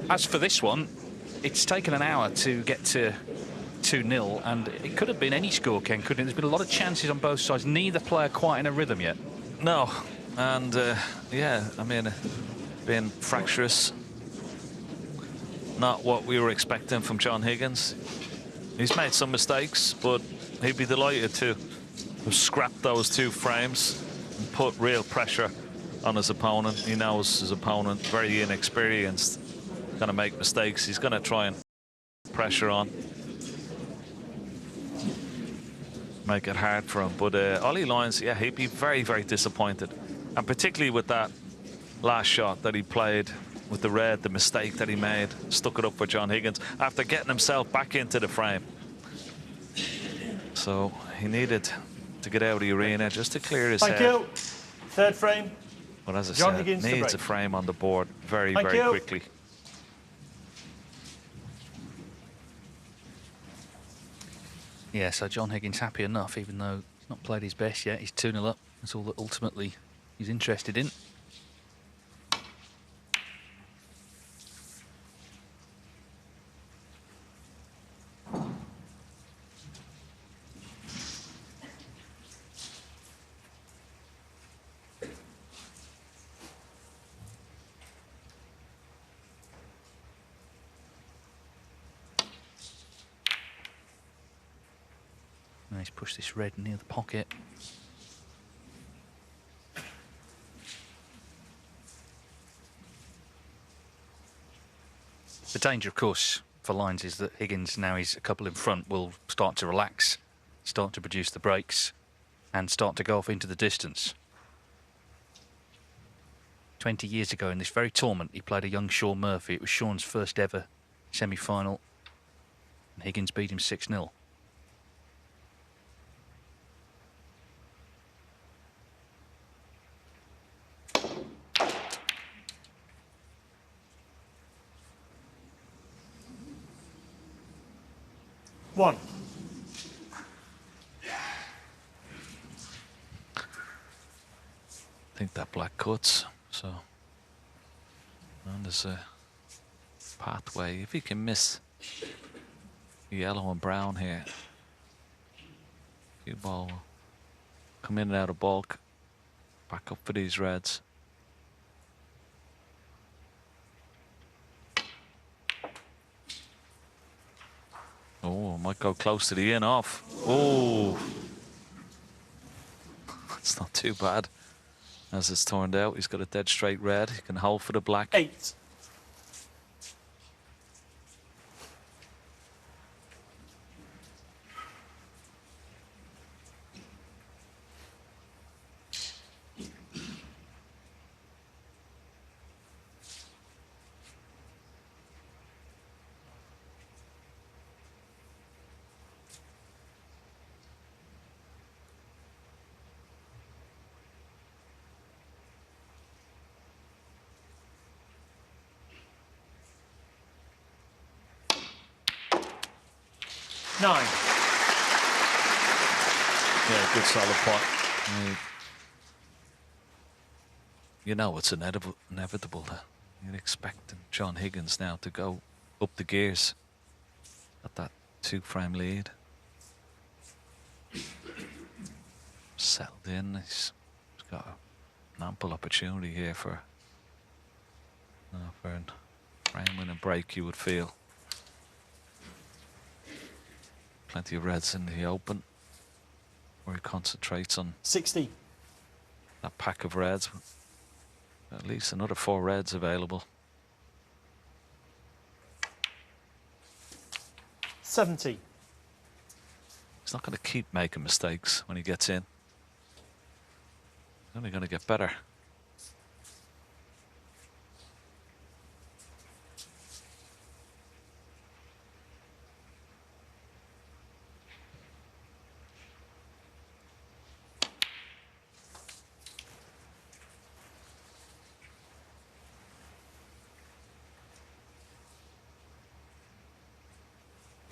As for this one, it's taken an hour to get to 2-0, and it could have been any score, Ken, couldn't it? There's been a lot of chances on both sides. Neither player quite in a rhythm yet. No, and yeah, I mean, been fractious. Not what we were expecting from John Higgins. He's made some mistakes, but he'd be delighted to have scrapped those two frames and put real pressure on his opponent. He knows his opponent, very inexperienced, going to make mistakes. He's going to try and pressure on, make it hard for him. But Ollie Lyons, yeah, he'd be very, very disappointed, and particularly with that last shot that he played with the red, the mistake that he made, stuck it up for John Higgins after getting himself back into the frame. So he needed to get out of the arena just to clear his head. Thank you. Third frame. But as I John said, Higgins needs a frame on the board very, very quickly. Yeah, so John Higgins happy enough, even though he's not played his best yet. He's 2-0 up. That's all that ultimately he's interested in. He's pushed this red near the pocket. The danger, of course, for Lyons is that Higgins, now he's a couple in front, will start to relax, start to produce the breaks, and start to go off into the distance. 20 years ago in this very tournament, he played a young Shaun Murphy. It was Shaun's first ever semi-final, and Higgins beat him 6-0. One. I think that black cuts, so and there's a pathway. If he can miss the yellow and brown here, cue ball will come in and out of bulk, back up for these reds. Oh, might go close to the in off. Oh, it's not too bad as it's turned out. He's got a dead straight red. He can hold for the black. 8. Nine. Yeah, good solid pot. You know it's inevitable that You're expecting John Higgins now to go up the gears at that 2-frame lead. Settled in. He's got an ample opportunity here for a frame-winning break, you would feel. Plenty of reds in the open, where he concentrates on 60. That pack of reds. At least another 4 reds available. 70. He's not going to keep making mistakes when he gets in. He's only going to get better.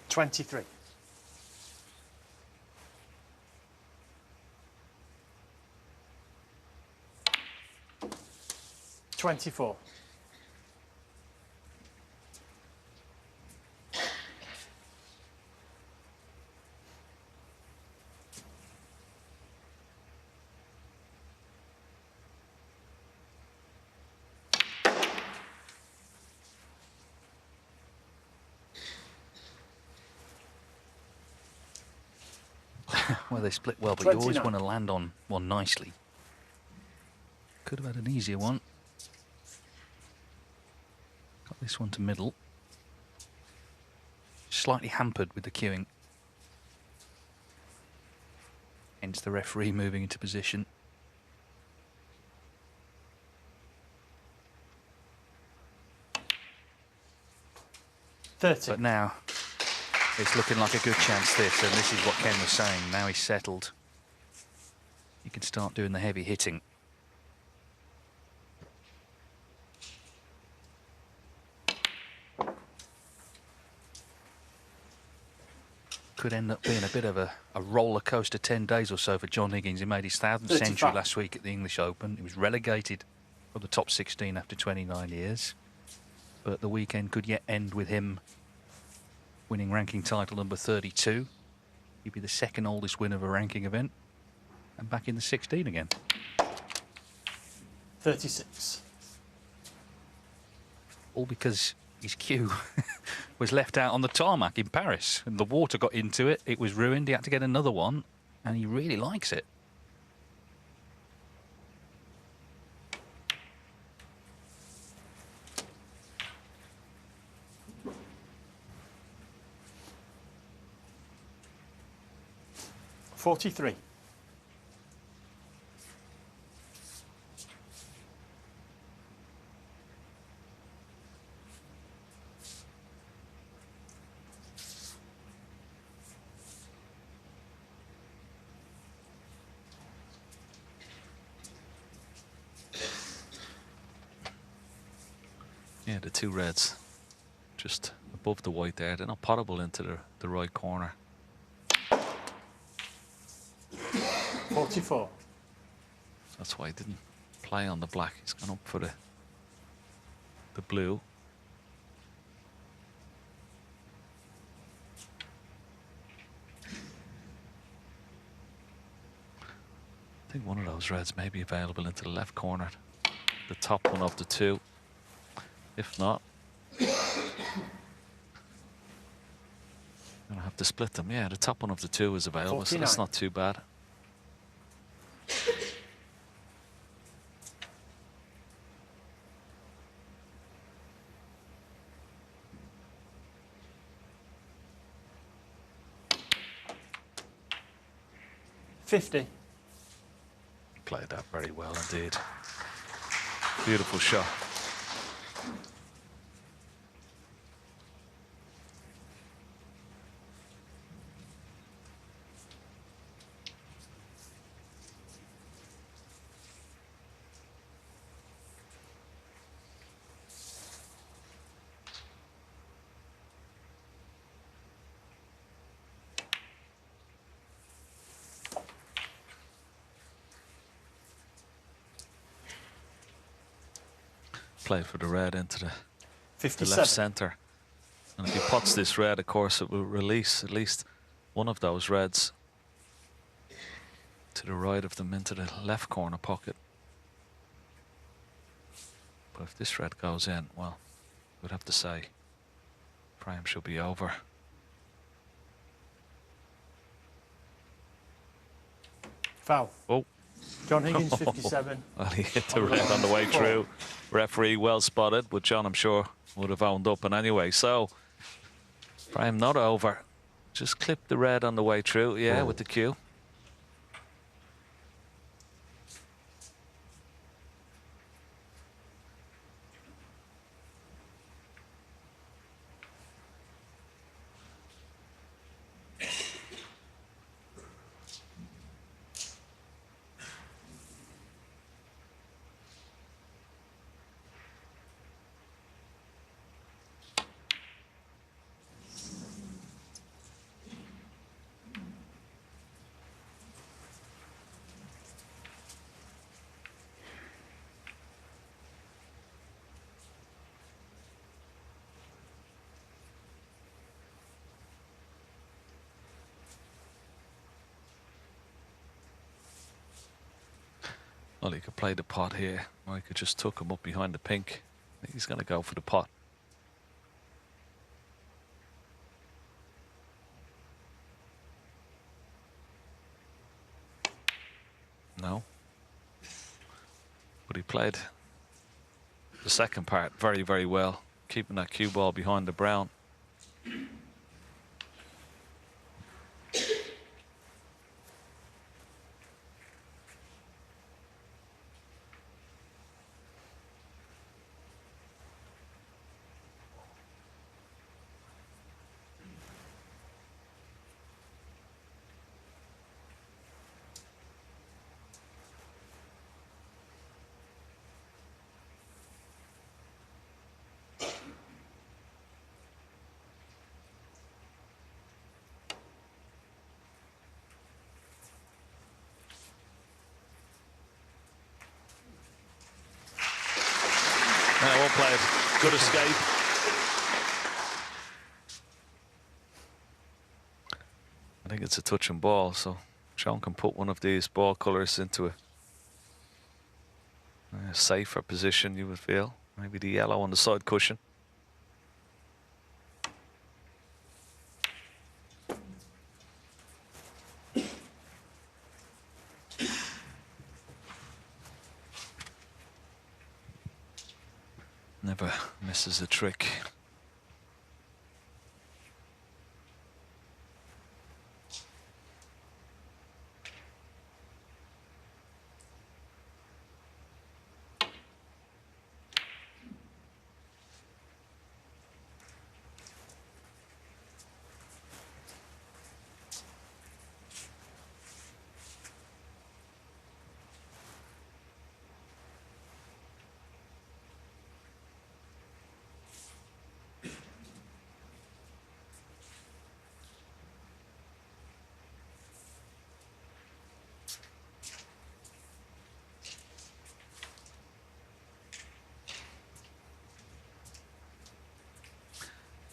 $23. 24. Well, they split well, but you always want to land on one nicely. Could have had an easier one. Got this one to middle. Slightly hampered with the queuing. Hence the referee moving into position. But now it's looking like a good chance, this, and this is what Ken was saying. Now he's settled. He can start doing the heavy hitting. Could end up being a bit of a roller coaster 10 days or so for John Higgins. He made his 1000th century last week at the English Open. He was relegated from the top 16 after 29 years. But the weekend could yet end with him winning ranking title number 32. He'd be the second oldest winner of a ranking event. And back in the 16 again. 36. All because his cue was left out on the tarmac in Paris. And the water got into it. It was ruined. He had to get another one. And he really likes it. $43. Yeah, the 2 reds just above the white there. They're not potable into the right corner. 44. That's why he didn't play on the black. He's gone up for the blue. I think one of those reds may be available into the left corner. The top one of the 2. If not, I'm gonna have to split them. Yeah, the top one of the 2 is available, 49. So that's not too bad. $50. Played that very well indeed. Beautiful shot. played for the red into the 57. left centre. And if he pots this red, of course, it will release at least one of those reds to the right of them into the left corner pocket. But if this red goes in, well, we'd have to say frame should be over. Foul. Oh. John Higgins, 57. Well, he hit the red on the way through. Referee well spotted, but John, I'm sure, would have owned up in anyway. So, frame not over. Just clip the red on the way through. Yeah, with the cue. Well, he could play the pot here, or he could just tuck him up behind the pink. I think he's going to go for the pot. No. But he played the second part very, very well, keeping that cue ball behind the brown. Well played. Good escape. I think it's a touch and ball, so Sean can put one of these ball colours into a safer position, you would feel. Maybe the yellow on the side cushion. Never misses a trick.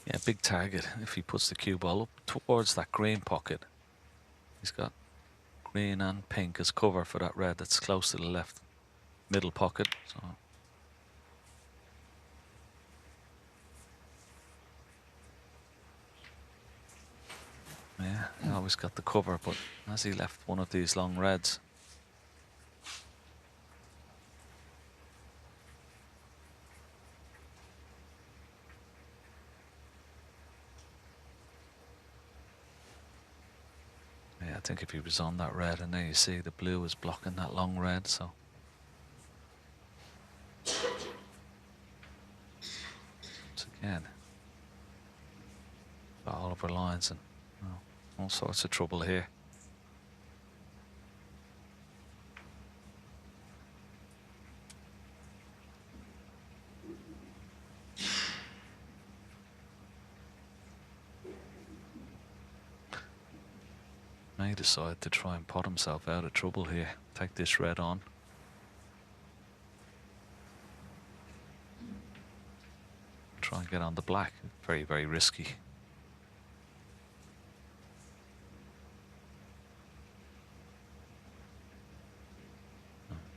Yeah, big target if he puts the cue ball up towards that green pocket. He's got green and pink as cover for that red that's close to the left middle pocket. So yeah, he always got the cover, but as he left one of these long reds, I think if he was on that red, and there you see the blue is blocking that long red, so. Once again, got all over lines and all sorts of trouble here. May decide to try and pot himself out of trouble here. Take this red on. try and get on the black. Very, very risky.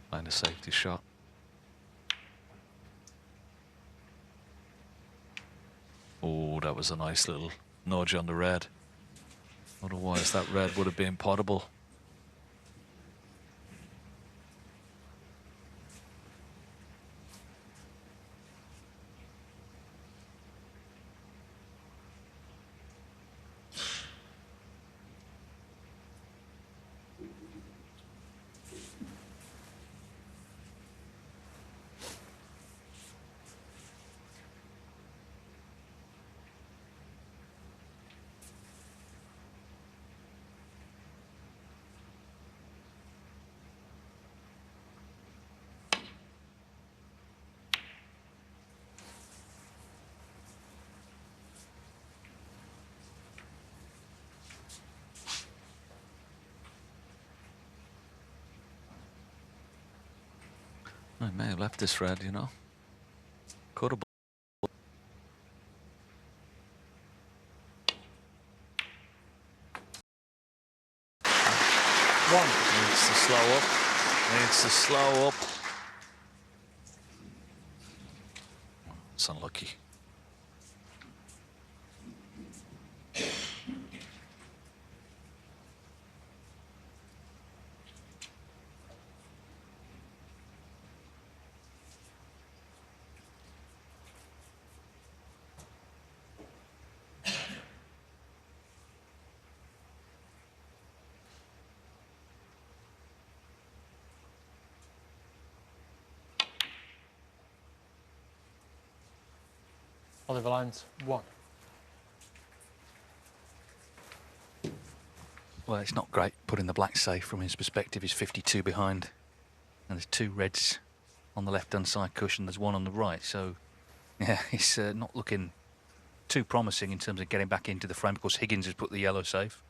Find a safety shot. Oh, that was a nice little nudge on the red. Otherwise, that red would have been potable. I may have left this red, you know. Could have. One. Needs to slow up. Needs to slow up. It's unlucky. Oliver lines 1. Well, it's not great putting the black safe from his perspective. He's 52 behind. And there's 2 reds on the left-hand side cushion. There's 1 on the right. So, yeah, he's not looking too promising in terms of getting back into the frame. Of course, Higgins has put the yellow safe.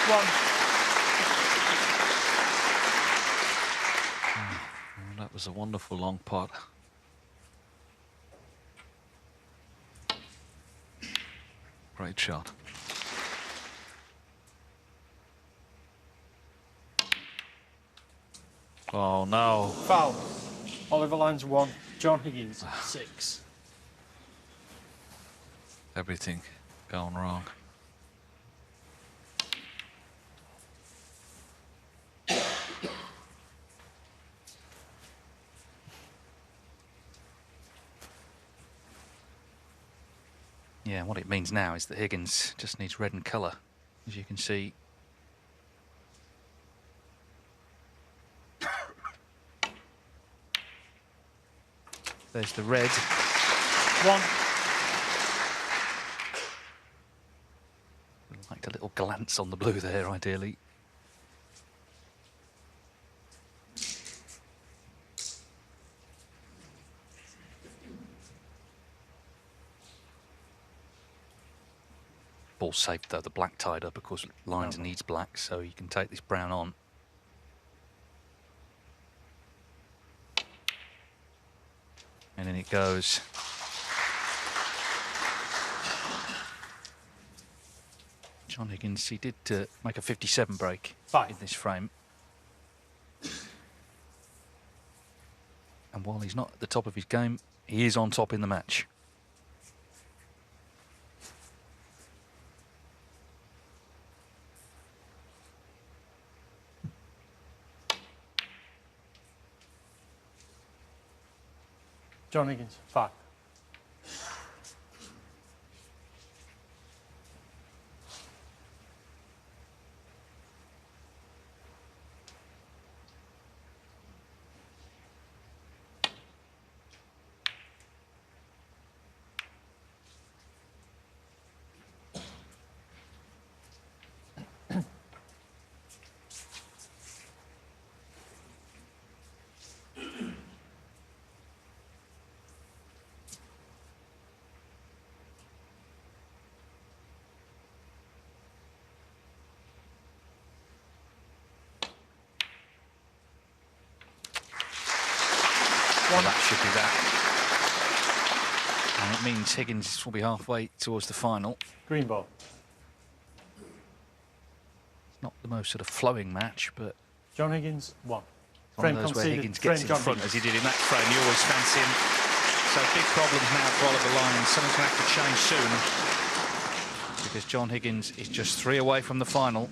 One. Well, that was a wonderful long pot. Great shot. Oh no. Foul. Oliver lines 1. John Higgins 6. Everything going wrong. Yeah, what it means now is that Higgins just needs red and colour, as you can see. There's the red. 1. Liked a little glance on the blue there, ideally. Ball safe though, the black tied up, of course, lines needs black, so you can take this brown on. And in it goes. John Higgins, he did make a 57 break 5. in this frame. And while he's not at the top of his game, he is on top in the match. John Higgins 5. Well, that should be that. And it means Higgins will be halfway towards the final. Green ball. Not the most sort of flowing match, but John Higgins, 1. one of those where Higgins gets in front, as he did in that frame. You always fancy him. So big problems now for Oliver Lyons. Something's going to have to change soon, because John Higgins is just 3 away from the final,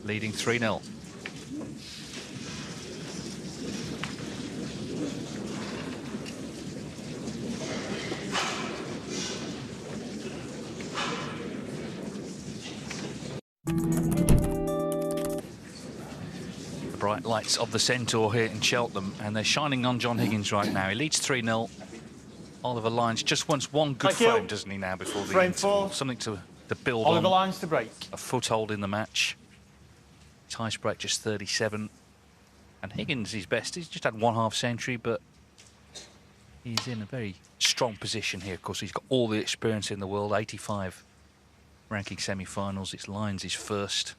leading 3-0. Bright lights of the Centaur here in Cheltenham, and they're shining on John Higgins right now. He leads 3-0. Oliver Lyons just wants one good frame, doesn't he, now, before the frame interval? 4. Something to build Oliver on. Lyons to break. A foothold in the match. Tice break just 37. And Higgins is best. He's just had 1 half century, but he's in a very strong position here. Of course, he's got all the experience in the world. 85 ranking semi-finals. It's Lyons his first.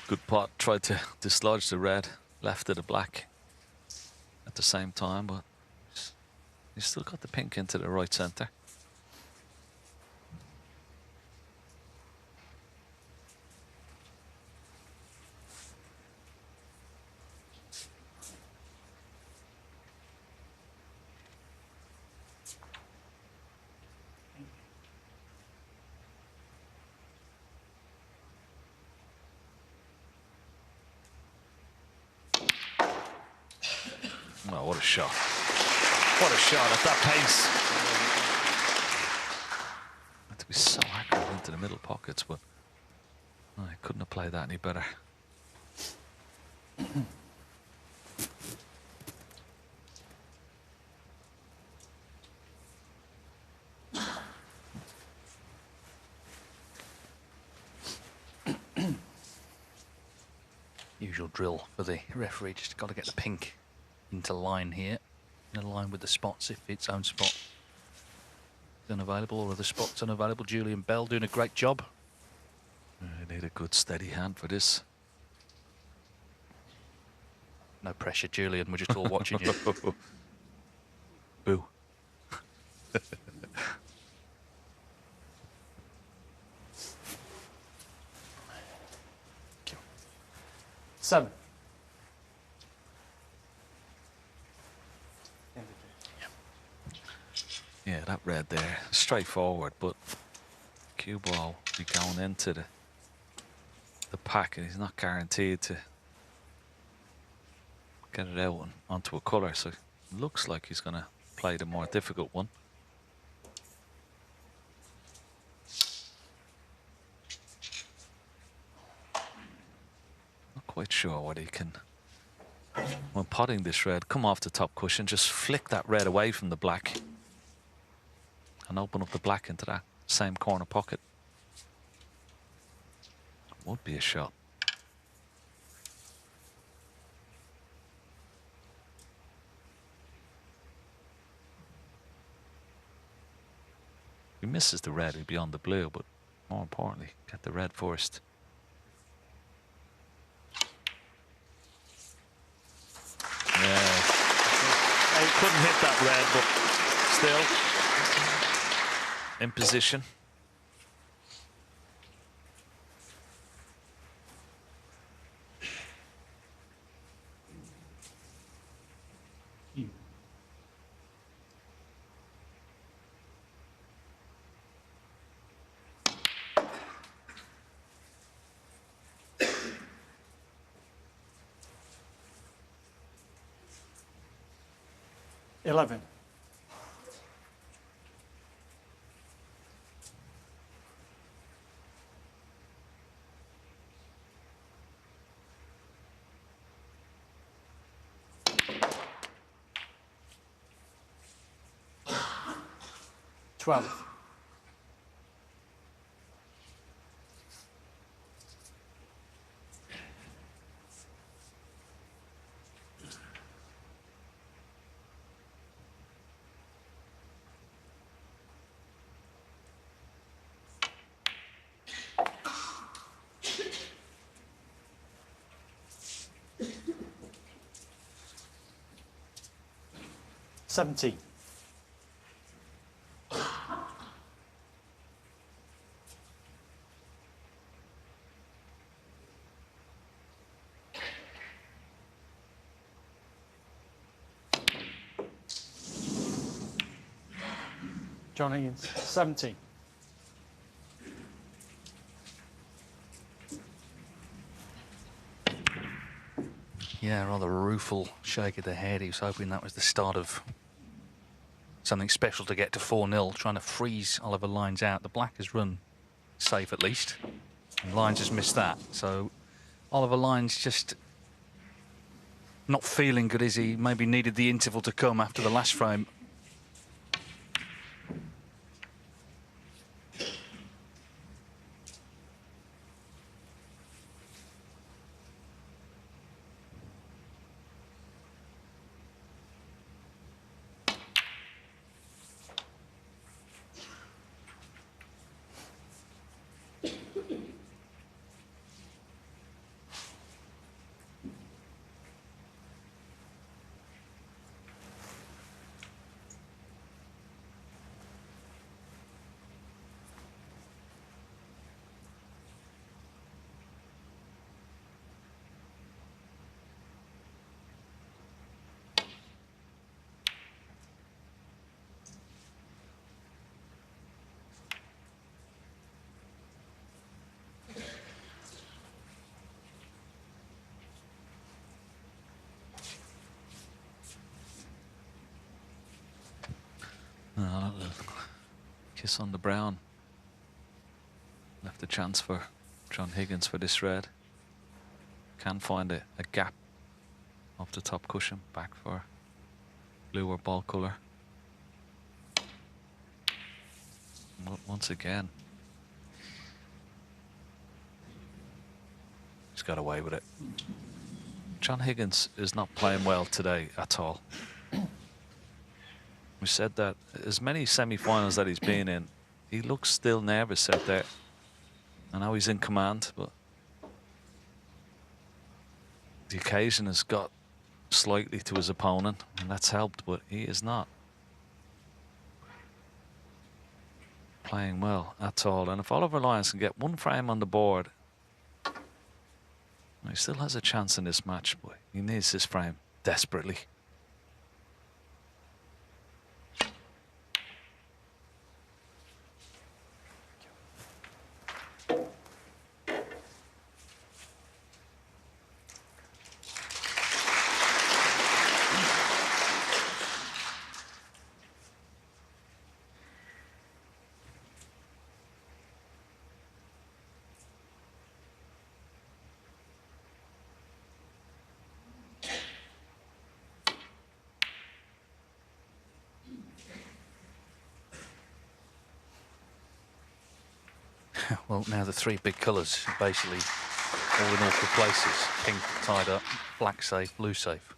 Good pot. Tried to dislodge the red, left of the black at the same time, but he's still got the pink into the right centre. Oh, what a shot. What a shot at that pace. Had to be so accurate into the middle pockets, but I couldn't have played that any better. Usual drill for the referee, just got to get the pink into line here, in line with the spots if its own spot is unavailable or other spots unavailable. Julian Bell doing a great job. I need a good steady hand for this. No pressure, Julian, we're just all watching you. Boo. 7. Yeah, that red there, straightforward, but cue ball be going into the pack, and he's not guaranteed to get it out and onto a colour, so it looks like he's going to play the more difficult one. Not quite sure what he can, when potting this red, come off the top cushion, just flick that red away from the black and open up the black into that same corner pocket. Would be a shot. If he misses the red, he'll be on the blue, but more importantly, get the red first. Yeah. He couldn't hit that red, but still in position. 11. $12. $17. John Higgins, 17. Yeah, rather rueful shake of the head. He was hoping that was the start of something special to get to 4-0, trying to freeze Oliver Lyons out. The black has run safe at least, and Lyons has missed that. So Oliver Lyons just not feeling good, is he? Maybe needed the interval to come after the last frame. Kiss on the brown. Left a chance for John Higgins for this red. Can find a gap off the top cushion. Back for blue or ball colour. Once again, he's got away with it. John Higgins is not playing well today at all. We said that as many semi-finals that he's been in, he looks still nervous out there. I know he's in command, but the occasion has got slightly to his opponent, and that's helped, but he is not playing well at all. And if Oliver Lyons can get one frame on the board, he still has a chance in this match, but he needs this frame desperately. Well, now the three big colours are basically all in awkward places. Pink tied up, black safe, blue safe.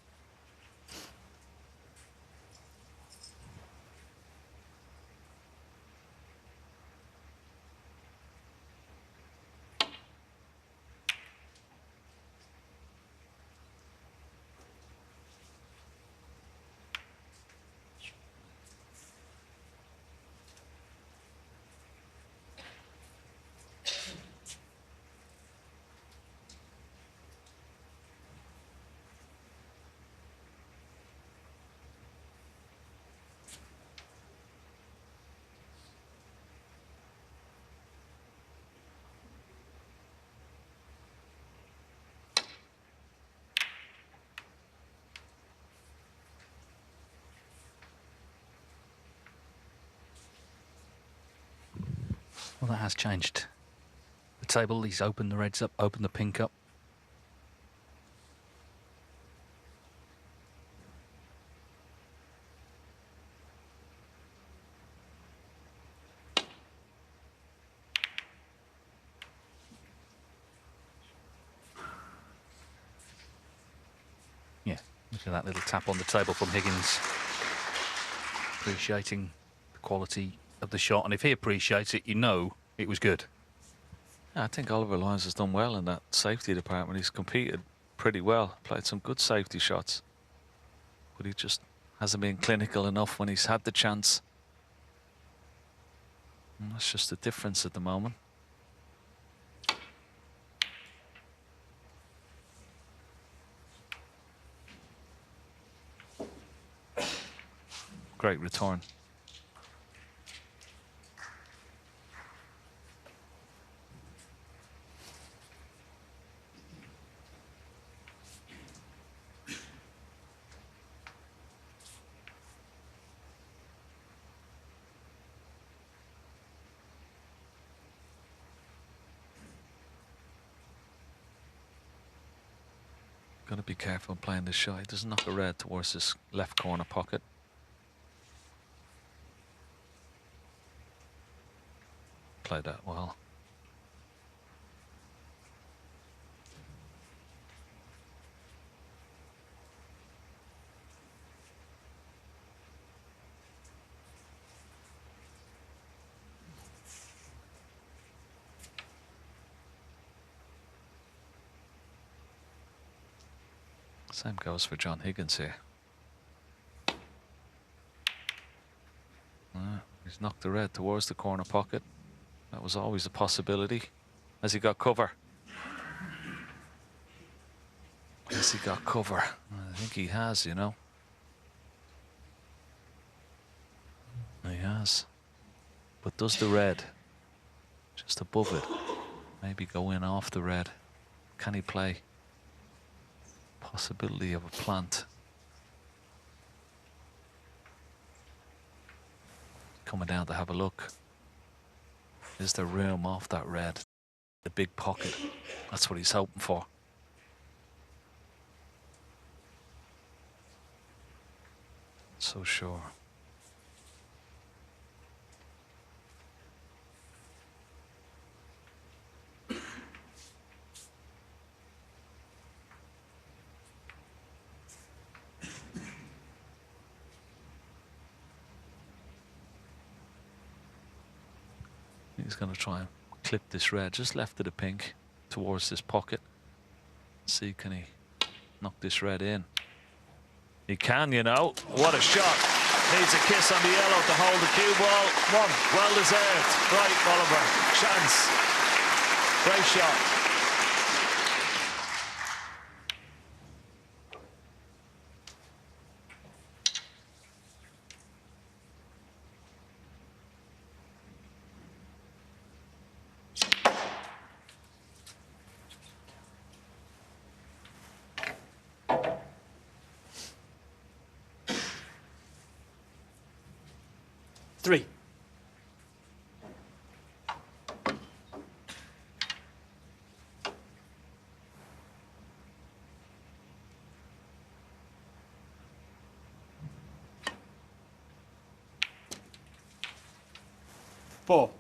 Well, that has changed the table. He's opened the reds up, opened the pink up. Yeah, look at that little tap on the table from Higgins. Appreciating the quality of the shot, and if he appreciates it, you know it was good. I think Oliver Lyons has done well in that safety department. He's competed pretty well, played some good safety shots, but he just hasn't been clinical enough when he's had the chance. And that's just the difference at the moment. Great return. Got to be careful playing this shot. He doesn't knock a red towards this left corner pocket. Played that well. Same goes for John Higgins here. He's knocked the red towards the corner pocket. That was always a possibility. Has he got cover? Has he got cover? I think he has, you know. He has. But does the red just above it maybe go in off the red? Can he play? Possibility of a plant. Coming down to have a look. Is there room off that red? The big pocket. That's what he's hoping for. So sure. He's going to try and clip this red just left of the pink towards this pocket. See, can he knock this red in? He can, you know. What a shot. Needs a kiss on the yellow to hold the cue ball. One. Well deserved. Right, Oliver. Chance. Great shot. Three. Four.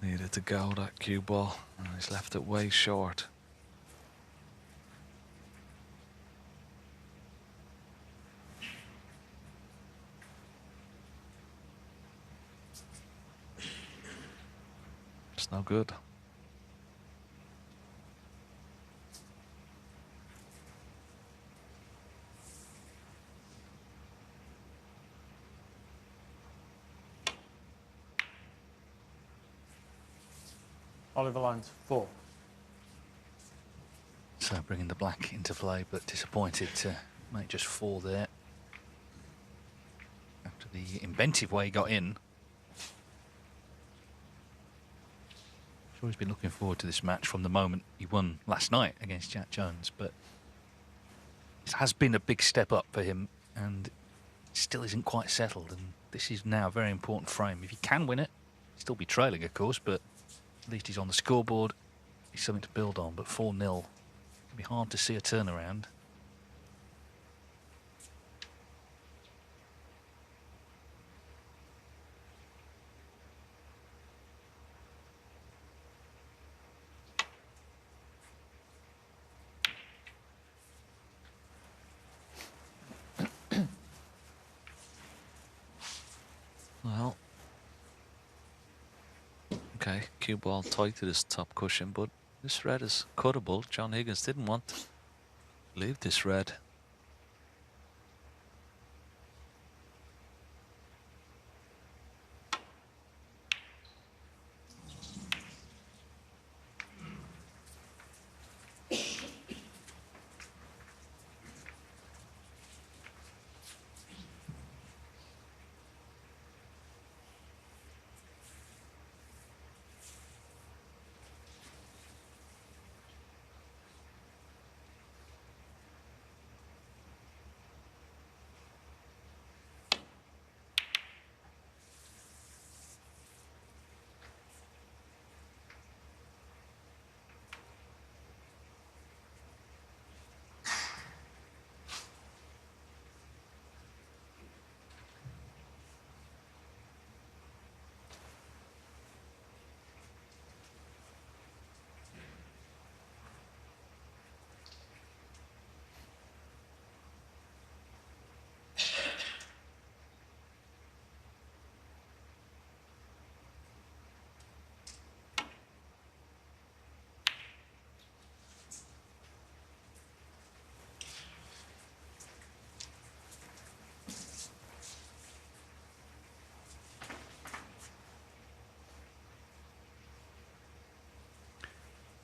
Needed to go, that cue ball. And he's left it way short. It's no good. Oliver Lyons, 4. So bringing the black into play, but disappointed to make just 4 there. After the inventive way he got in. Sure, he's been looking forward to this match from the moment he won last night against Jack Jones, but it has been a big step up for him, and it still isn't quite settled. And This is now a very important frame. If he can win it, still be trailing, of course, but at least he's on the scoreboard. He's something to build on, but 4-0. It'll be hard to see a turnaround. Well, okay, cue ball tight to this top cushion, but this red is cuttable. John Higgins didn't want to leave this red.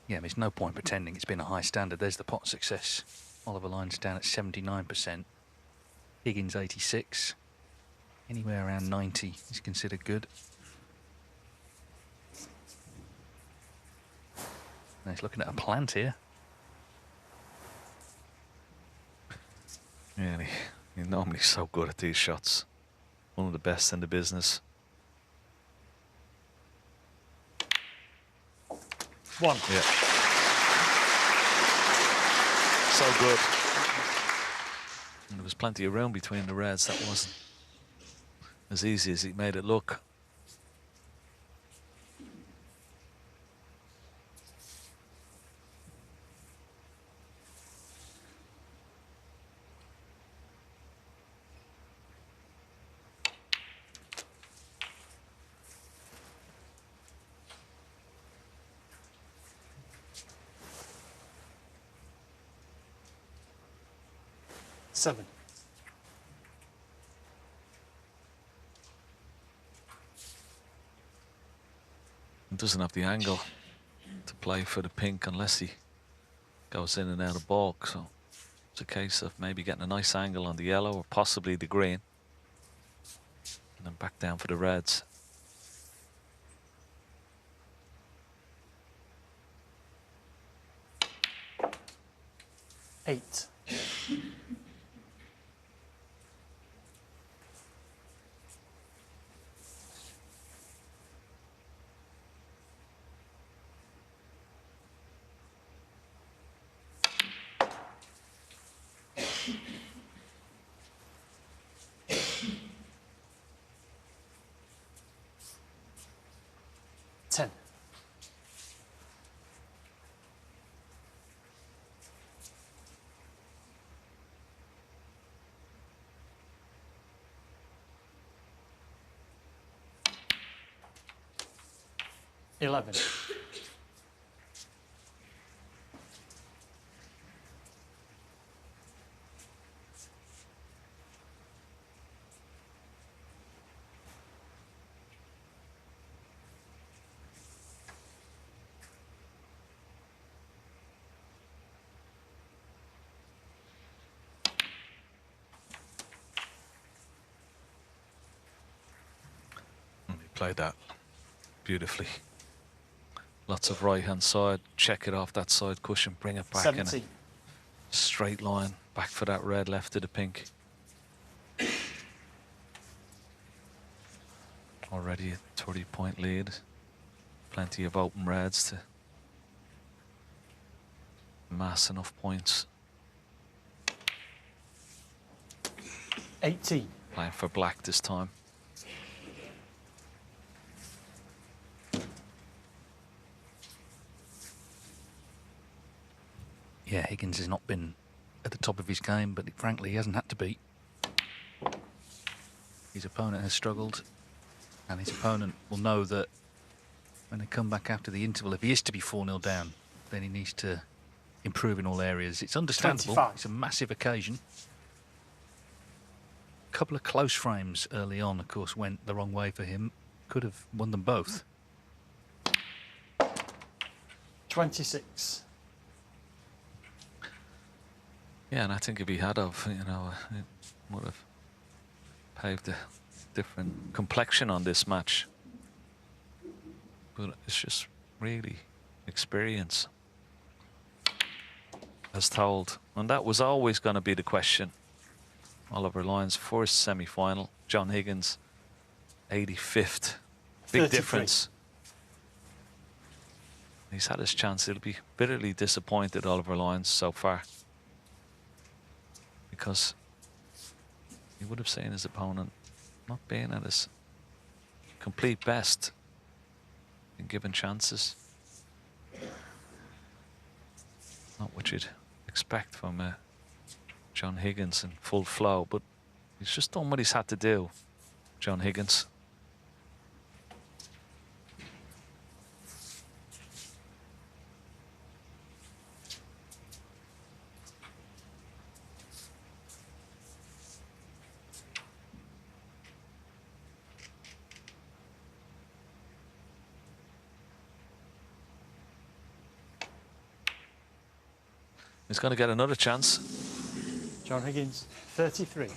Yeah, there's no point pretending it's been a high standard. There's the pot success. Oliver Lyons down at 79%. Higgins 86. Anywhere around 90 is considered good. Now he's looking at a plant here. Yeah, he's normally so good at these shots. One of the best in the business. 1. Yeah. So good. And there was plenty of room between the reds. That wasn't as easy as he made it look. Seven. He doesn't have the angle to play for the pink unless he goes in and out of balk. So it's a case of maybe getting a nice angle on the yellow or possibly the green. And then back down for the reds. Eight. Ten. Eleven. And he played that beautifully. Lots of right-hand side. Check it off that side cushion. Bring it back 70. in a straight line. Back for that red, left to the pink. Already a 30-point lead. Plenty of open reds to mass enough points. 18. Playing for black this time. Yeah, Higgins has not been at the top of his game, but frankly, he hasn't had to be. His opponent has struggled, and his opponent will know that when they come back after the interval, if he is to be 4-0 down, then he needs to improve in all areas. It's understandable. 25. It's a massive occasion. A couple of close frames early on, of course, went the wrong way for him. Could have won them both. 26. Yeah, and I think if he had of, you know, it would have paved a different complexion on this match. But it's just really experience, as told. And that was always going to be the question. Oliver Lyons' first semi-final. John Higgins, 85th. Big 33. difference. He's had his chance. He'll be bitterly disappointed, Oliver Lyons, so far. Because he would have seen his opponent not being at his complete best in given chances. Not what you'd expect from John Higgins in full flow, but he's just done what he's had to do, John Higgins. He's going to get another chance. John Higgins, 33.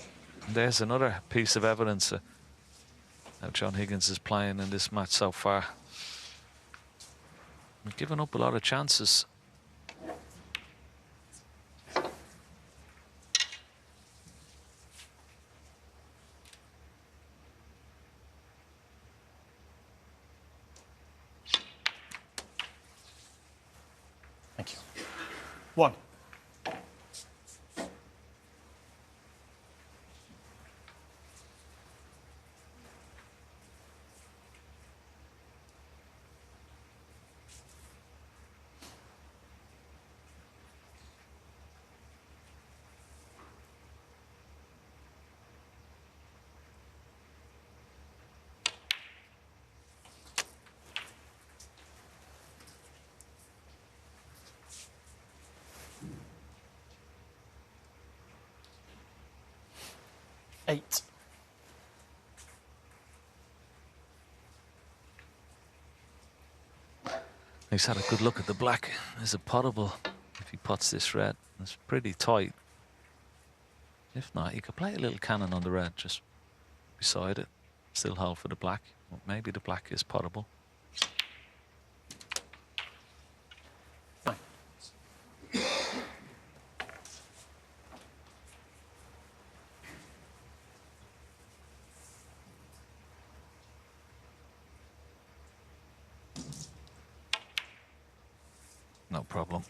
And there's another piece of evidence of how John Higgins is playing in this match so far. He's given up a lot of chances. Thank you. 1. Eight. He's had a good look at the black. Is it potable if he pots this red? It's pretty tight. If not, he could play a little cannon on the red just beside it. Still hold for the black. Well, maybe the black is potable. No problem.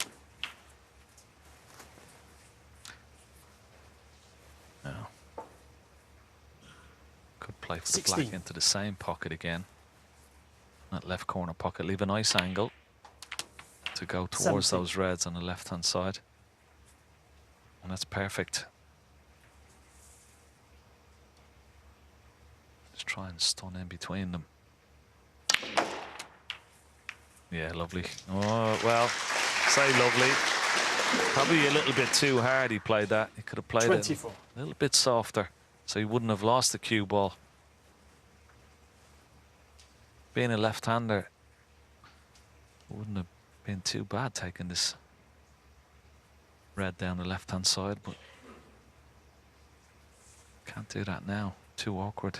Now, could play for the 16. black into the same pocket again. That left corner pocket, leave a nice angle to go towards 17. those reds on the left-hand side. And that's perfect. Just try and stun in between them. Yeah, lovely. Oh, well, say lovely. Probably a little bit too hard he played that. He could have played 24. it a little bit softer, so he wouldn't have lost the cue ball. Being a left-hander, wouldn't have been too bad taking this red down the left-hand side, but can't do that now. Too awkward.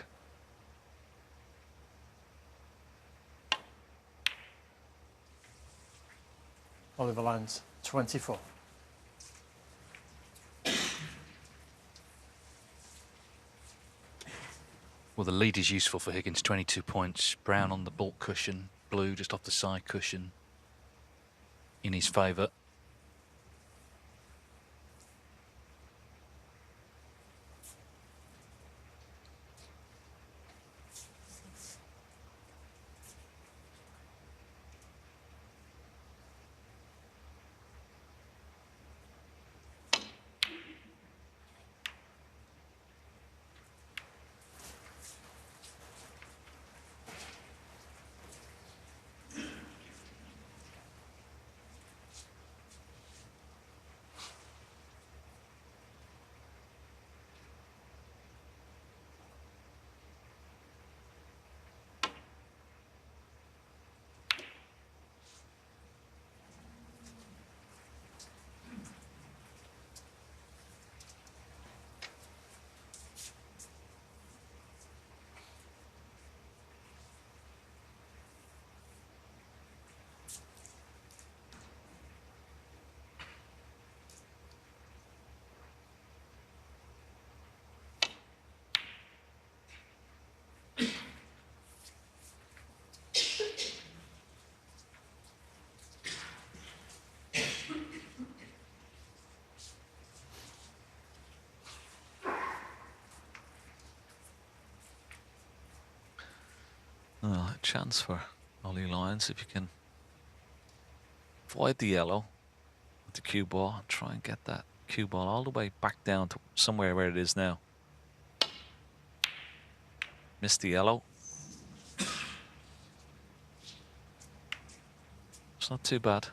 Oliver Lyons, 24. Well, the lead is useful for Higgins, 22 points. Brown on the baulk cushion, blue just off the side cushion in his favour. Well, a chance for Ollie Lyons if you can avoid the yellow with the cue ball and try and get that cue ball all the way back down to somewhere where it is now. Missed the yellow. It's not too bad.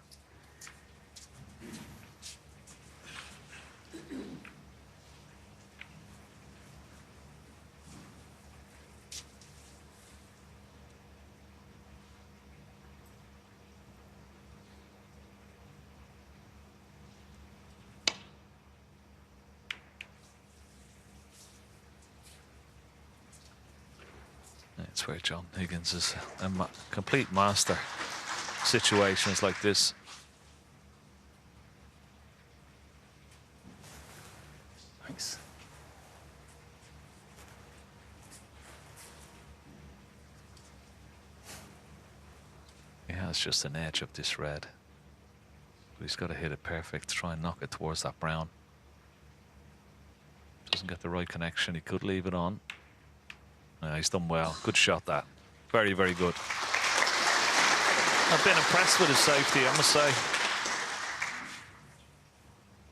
That's where John Higgins is a complete master. Situations like this. Thanks. He has just an edge of this red. But he's got to hit it perfect to try and knock it towards that brown. Doesn't get the right connection. He could leave it on. He's done well. Good shot, that. Very, very good. I've been impressed with his safety, I must say.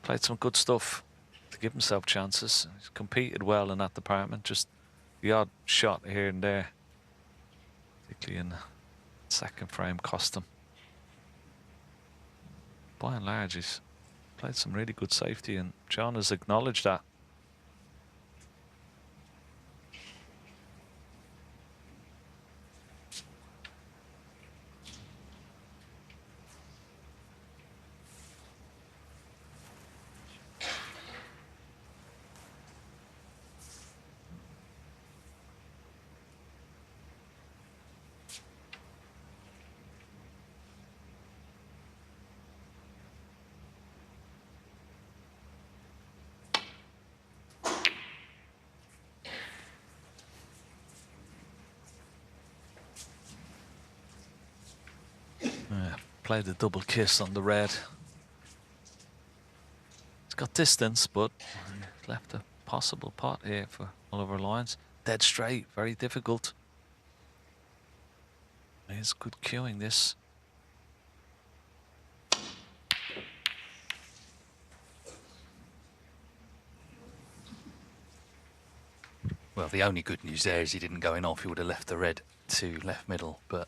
Played some good stuff to give himself chances. He's competed well in that department. Just the odd shot here and there, particularly in the second frame, cost him. By and large, he's played some really good safety, and John has acknowledged that. Played a double kiss on the red. It's got distance, but left a possible pot here for Oliver Lyons. Dead straight, very difficult. It's good cueing, this. Well, the only good news there is he didn't go in off. He would have left the red to left middle, but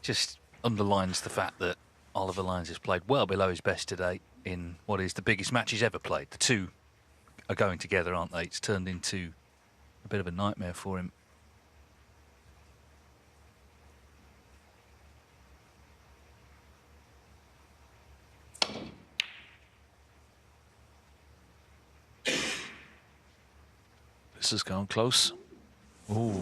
just underlines the fact that Oliver Lyons has played well below his best today in what is the biggest match he's ever played. The two are going together, aren't they? It's turned into a bit of a nightmare for him. This is going close. Ooh.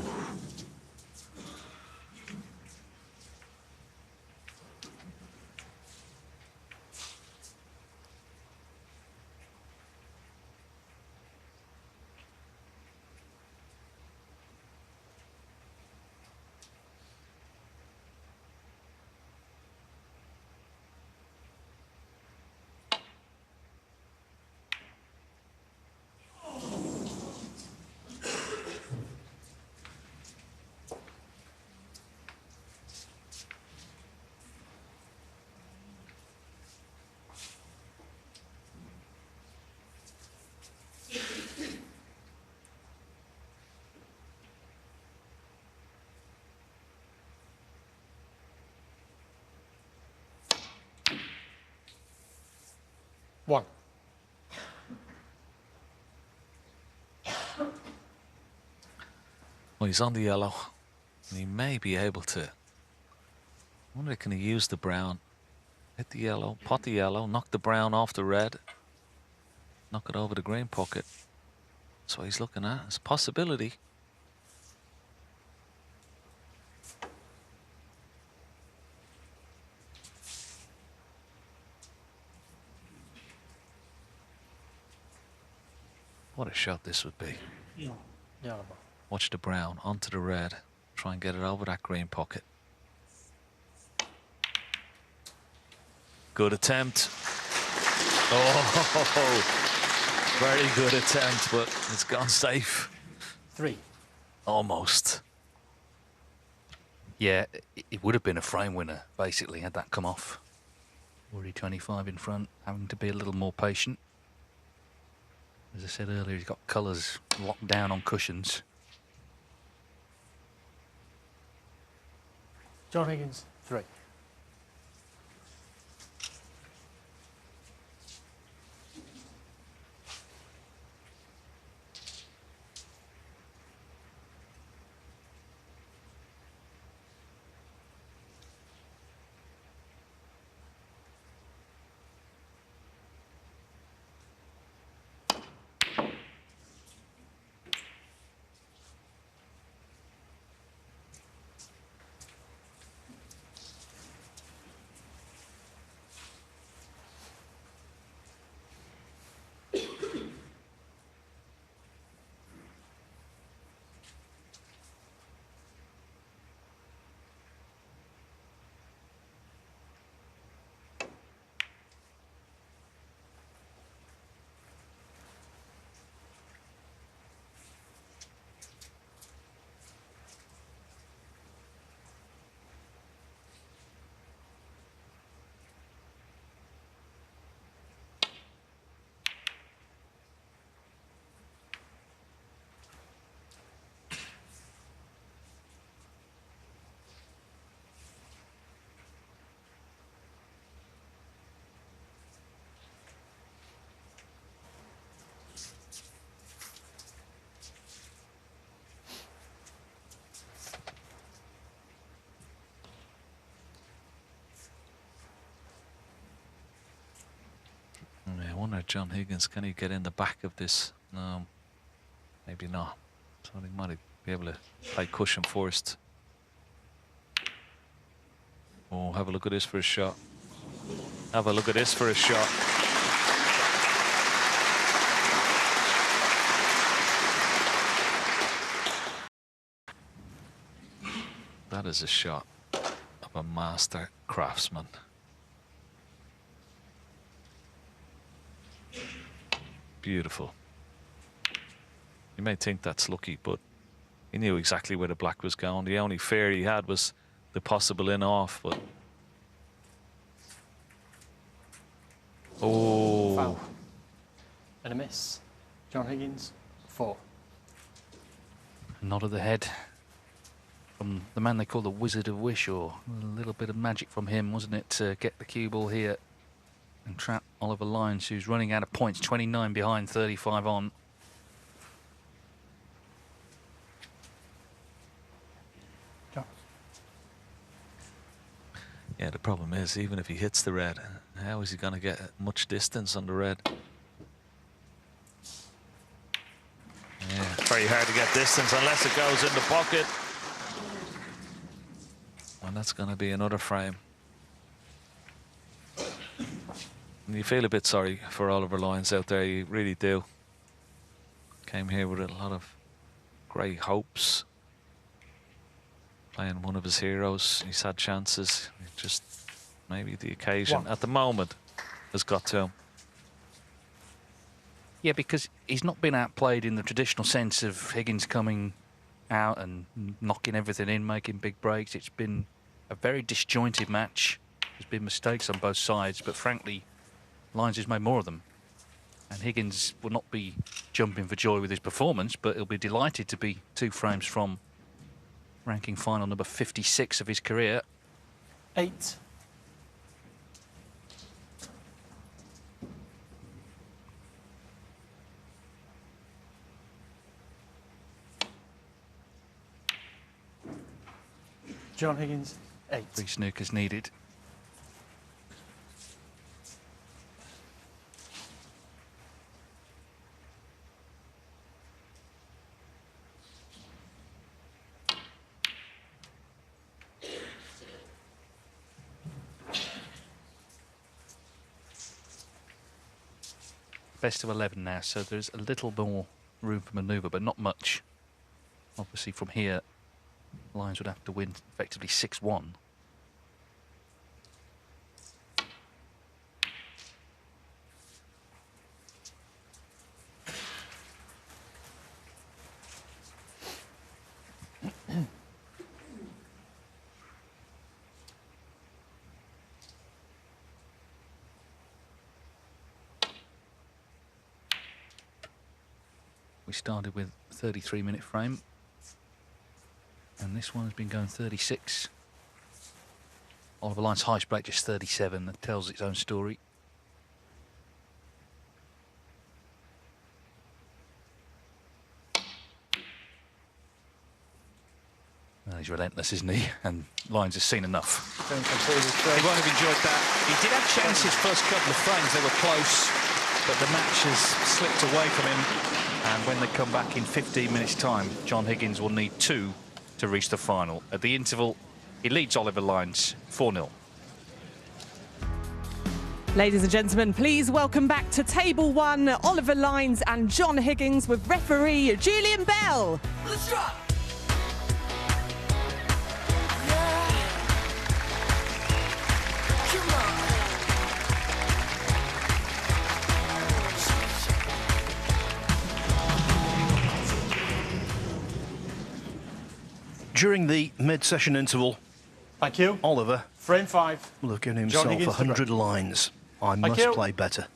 1. Well, he's on the yellow, and he may be able to. I wonder, can he use the brown? Hit the yellow, pot the yellow, knock the brown off the red, knock it over the green pocket. That's what he's looking at. It's a possibility. What a shot this would be. Yeah. Watch the brown onto the red. Try and get it over that green pocket. Good attempt. Oh, very good attempt, but it's gone safe. 3. Almost. Yeah, it would have been a frame winner, basically, had that come off. Already 25 in front, having to be a little more patient. As I said earlier, he's got colours locked down on cushions. John Higgins, 3. I wonder, John Higgins, can he get in the back of this? No, maybe not. So he might be able to play cushion first. Oh, have a look at this for a shot. Have a look at this for a shot. That is a shot of a master craftsman. Beautiful. You may think that's lucky, but he knew exactly where the black was going. The only fear he had was the possible in-off, but... Oh. Foul. And a miss. John Higgins, 4. A nod of the head from the man they call the Wizard of Wishaw. A little bit of magic from him, wasn't it, to get the cue ball here and trap Oliver Lyons, who's running out of points, 29 behind, 35 on. John. Yeah, the problem is, even if he hits the red, how is he going to get much distance on the red? Yeah, very hard to get distance unless it goes in the pocket. And that's going to be another frame. And you feel a bit sorry for Oliver Lyons out there, you really do. Came here with a lot of great hopes. Playing one of his heroes, he's had chances. Just maybe the occasion at the moment has got to him. Yeah, because he's not been outplayed in the traditional sense of Higgins coming out and knocking everything in, making big breaks. It's been a very disjointed match. There's been mistakes on both sides, but frankly, Lyons has made more of them. And Higgins will not be jumping for joy with his performance, but he'll be delighted to be 2 frames from ranking final number 56 of his career. 8. John Higgins, 8. 3 snookers needed. Best of 11 now, so there's a little more room for manoeuvre, but not much. Obviously from here, Lions would have to win effectively 6-1. We started with a 33-minute frame, and this one has been going 36. Oliver Lyon's highest break just 37. That tells its own story. Well, he's relentless, isn't he? And Lyons has seen enough. He won't have enjoyed that. He did have chances first couple of frames. They were close, but the match has slipped away from him. And when they come back in 15 minutes' time, John Higgins will need 2 to reach the final. At the interval, he leads Oliver Lyons 4-0. Ladies and gentlemen, please welcome back to Table 1, Oliver Lyons and John Higgins with referee Julian Bell. Let's drop! During the mid-session interval, thank you. Oliver Frame 5. will have given himself Higgins 100 lines. I must you. play better.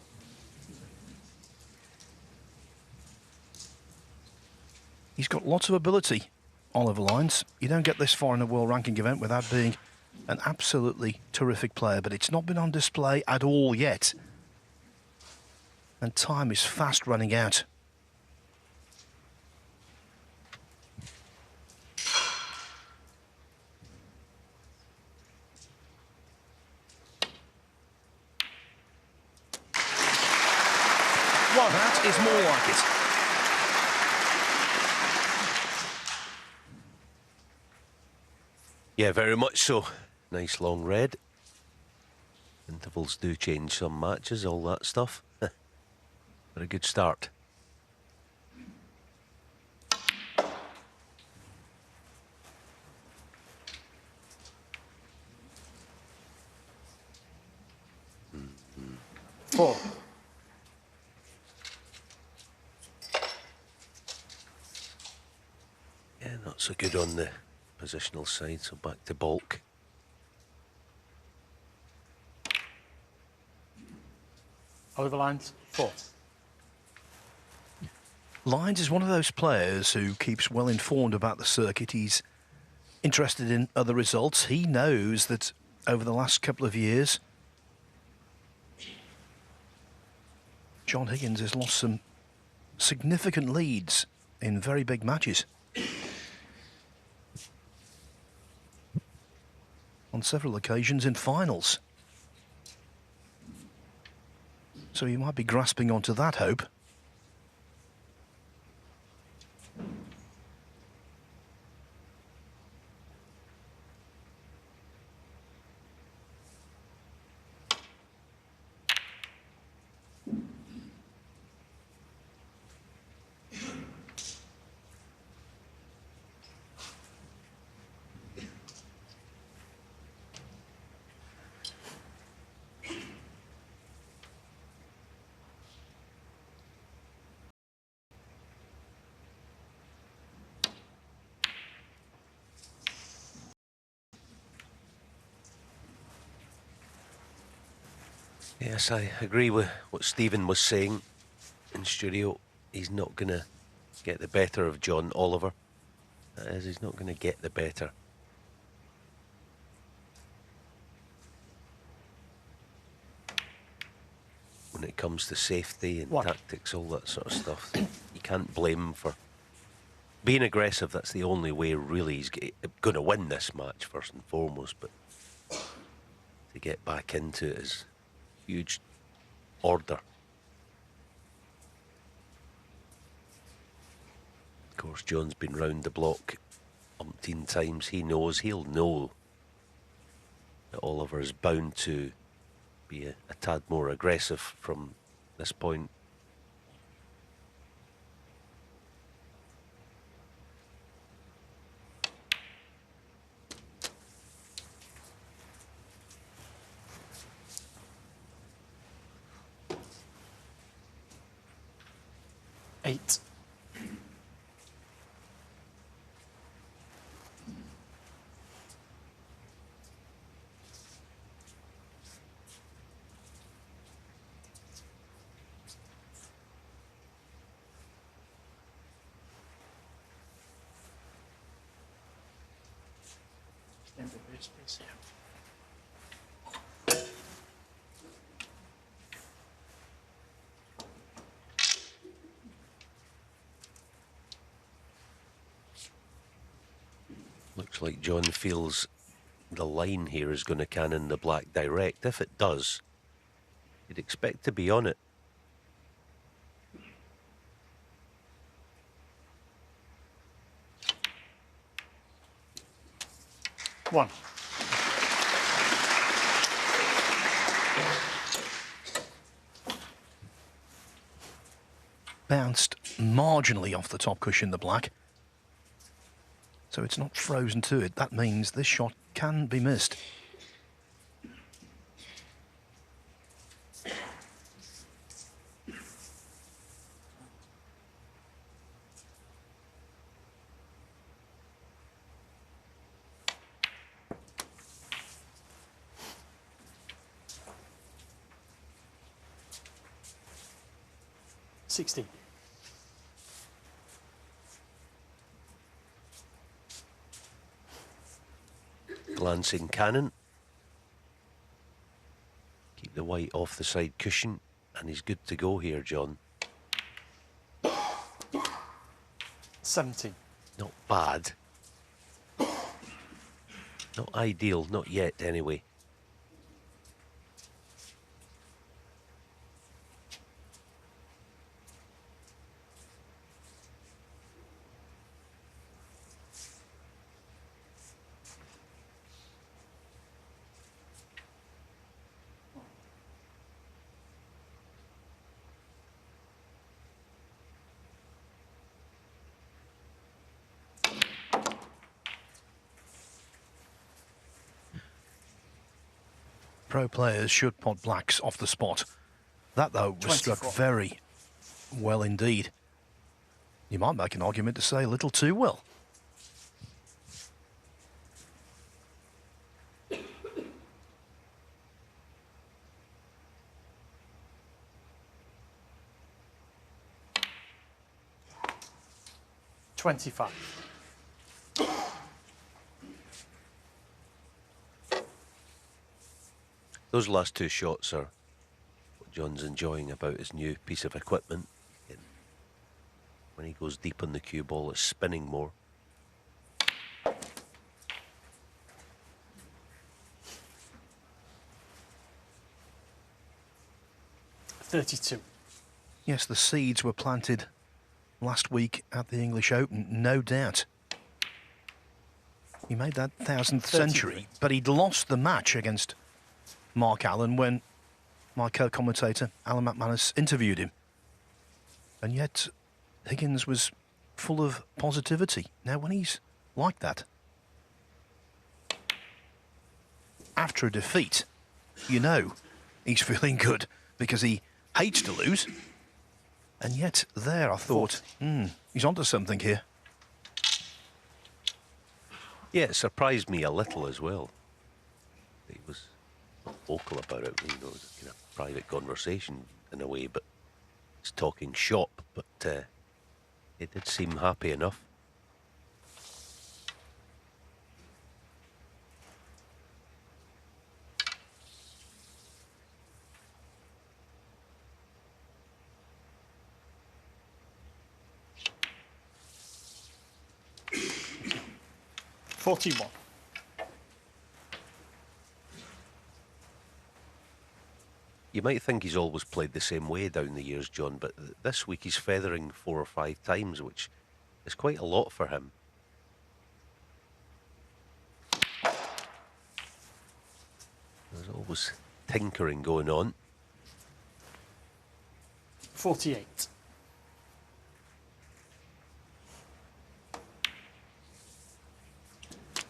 He's got lots of ability, Oliver Lyons. You don't get this far in a world ranking event without being an absolutely terrific player, but it's not been on display at all yet. And time is fast running out. That is more like it. Yeah, very much so. Nice long red. Intervals do change some matches, all that stuff. But a good start. Four. Yeah, not so good on the positional side, so back to bulk. Oliver Lyons, 4. Lyons is one of those players who keeps well informed about the circuit. He's interested in other results. He knows that over the last couple of years, John Higgins has lost some significant leads in very big matches. On several occasions in finals. So he might be grasping onto that hope. Yes, I agree with what Stephen was saying in studio. He's not going to get the better of John Oliver. That is, he's not going to get the better. When it comes to safety and tactics, all that sort of stuff, you can't blame him for being aggressive, that's the only way really he's going to win this match, first and foremost. But to get back into it is huge order. Of course, John's been round the block umpteen times. He'll know that Oliver is bound to be a tad more aggressive from this point. Eight. Looks like John feels the line here is going to cannon the black direct. If it does, you'd expect to be on it. One. Bounced marginally off the top cushion, the black. So it's not frozen to it. That means this shot can be missed. $60. Glancing cannon. Keep the white off the side cushion, and he's good to go here, John. 70. Not bad. Not ideal, not yet anyway. Pro players should pot blacks off the spot. That, though, was 24. struck very well indeed. You might make an argument to say a little too well. $25. Those last two shots are what John's enjoying about his new piece of equipment. And when he goes deep on the cue ball, it's spinning more. $32. Yes, the seeds were planted last week at the English Open, no doubt. He made that 1000th century, but he'd lost the match against Mark Allen when my co-commentator Alan McManus interviewed him. And yet Higgins was full of positivity. Now when he's like that, after a defeat, you know he's feeling good because he hates to lose. And yet there I thought, he's onto something here. Yeah, it surprised me a little as well. He was vocal about it, you know, it was a kind of private conversation in a way, but it's talking shop, but it did seem happy enough. 41. You might think he's always played the same way down the years, John, but this week he's feathering 4 or 5 times, which is quite a lot for him. There's always tinkering going on. 48.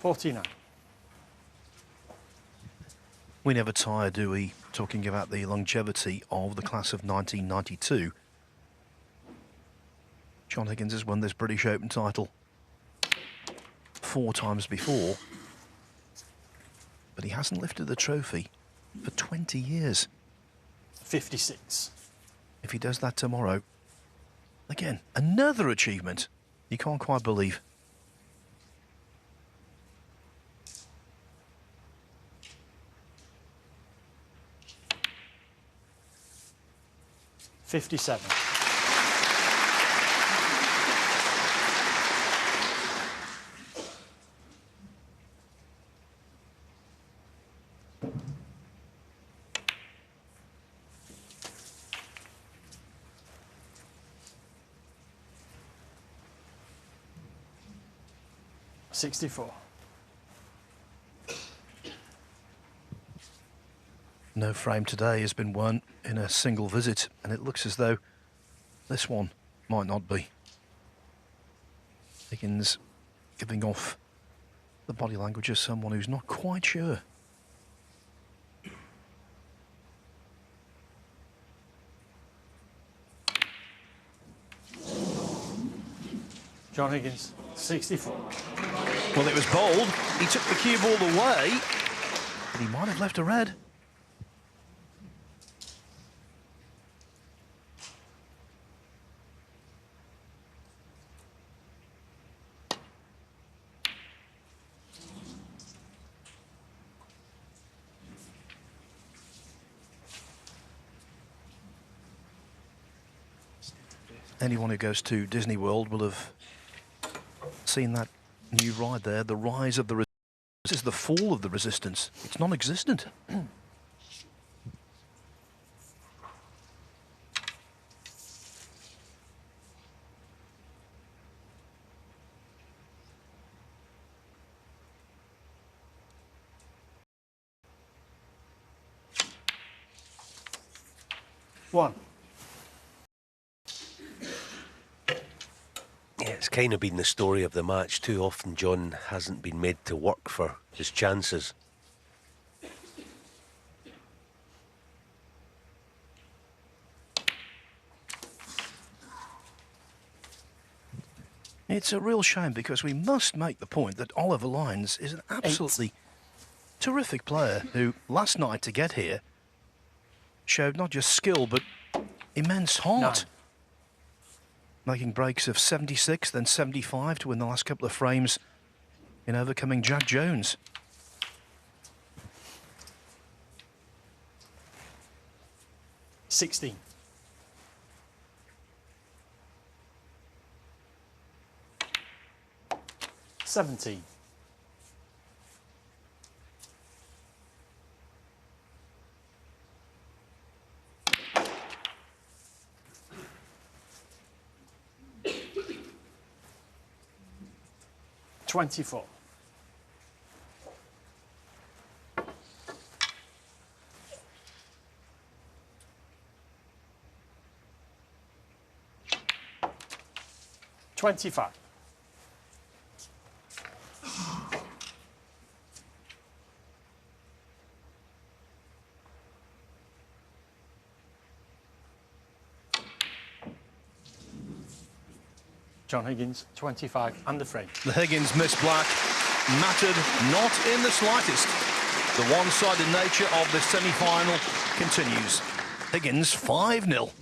$49. We never tire, do we, talking about the longevity of the class of 1992. John Higgins has won this British Open title 4 times before, but he hasn't lifted the trophy for 20 years. 56. If he does that tomorrow, again, another achievement you can't quite believe. $57. $64. No frame today has been won in a single visit, and it looks as though this one might not be. Higgins giving off the body language of someone who's not quite sure. John Higgins, 64. Well, it was bold. He took the cue ball away, but he might have left a red. Anyone who goes to Disney World will have seen that new ride there, the rise of the resistance. This is the fall of the resistance. It's non-existent. One. Yeah, it's kind of been the story of the match. Too often John hasn't been made to work for his chances. It's a real shame because we must make the point that Oliver Lyons is an absolutely terrific player who, last night to get here, showed not just skill but immense heart. Making breaks of 76, then 75 to win the last couple of frames in overcoming Jack Jones. $16. $17. $24. $25. John Higgins, 25, and the frame. The Higgins miss black mattered not in the slightest. The one-sided nature of the semi-final continues. Higgins 5-0.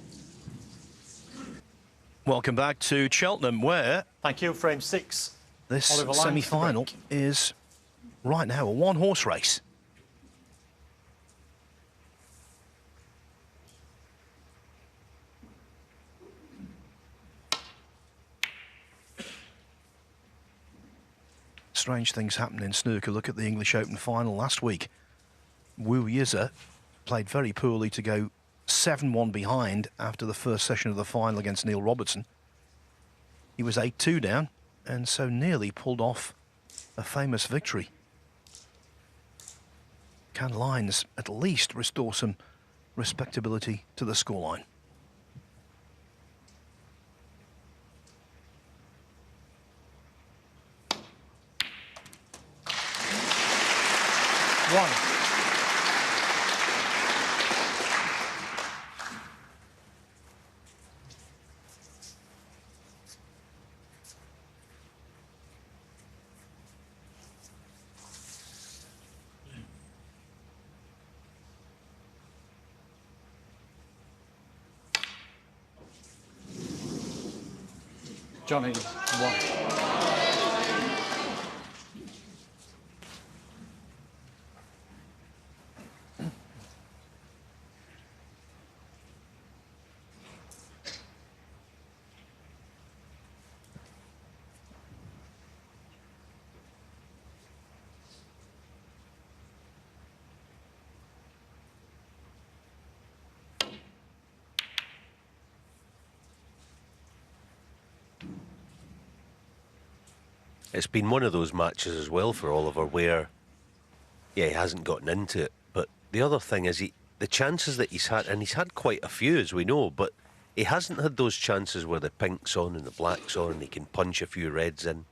Welcome back to Cheltenham, where Thank you, frame 6. this Oliver Lyons semi-final to break. is right now a one-horse race. strange things happen in snooker. Look at the English Open final last week. Wu Yize played very poorly to go 7-1 behind after the first session of the final against Neil Robertson. He was 8-2 down and so nearly pulled off a famous victory. Can lines at least restore some respectability to the scoreline? One. John Higgins, 1. It's been one of those matches as well for Oliver where, yeah, he hasn't gotten into it. But the other thing is the chances that he's had, and he's had quite a few, as we know, but he hasn't had those chances where the pink's on and the black's on and he can punch a few reds in,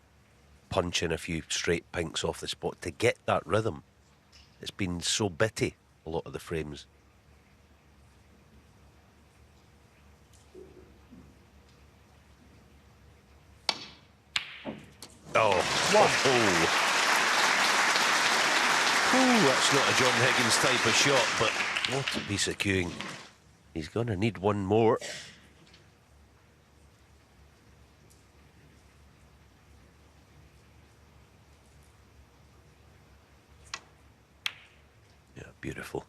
punch in a few straight pinks off the spot to get that rhythm. It's been so bitty, a lot of the frames. Oh, that's not a John Higgins type of shot, but what a piece of cueing. He's going to need one more. Yeah, beautiful.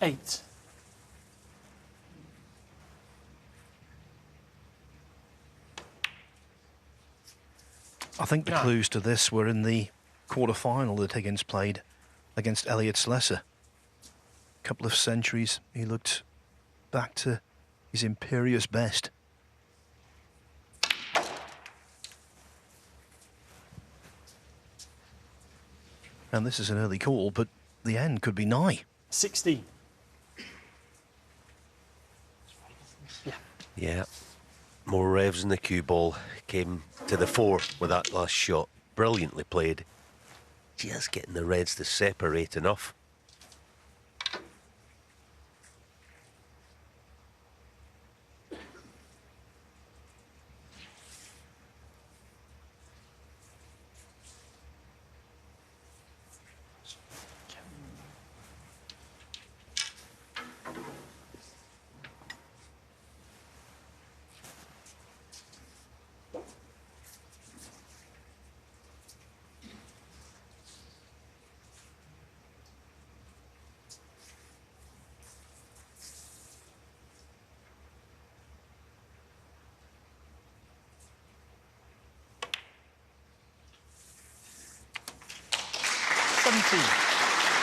Eight. I think the clues to this were in the quarter-final that Higgins played against Elliot Slesser. A couple of centuries, he looked back to his imperious best. And this is an early call, but the end could be nigh. 16. Yeah. More revs in the cue ball. Came to the fore with that last shot. Brilliantly played. Just getting the reds to separate enough.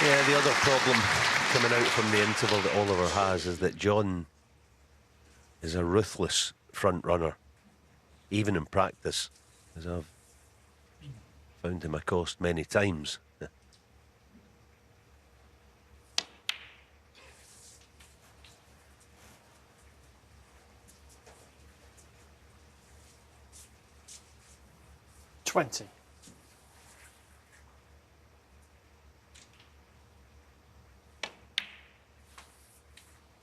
Yeah, the other problem coming out from the interval that Oliver has is that John is a ruthless front runner, even in practice, as I've found him a cost many times. $20.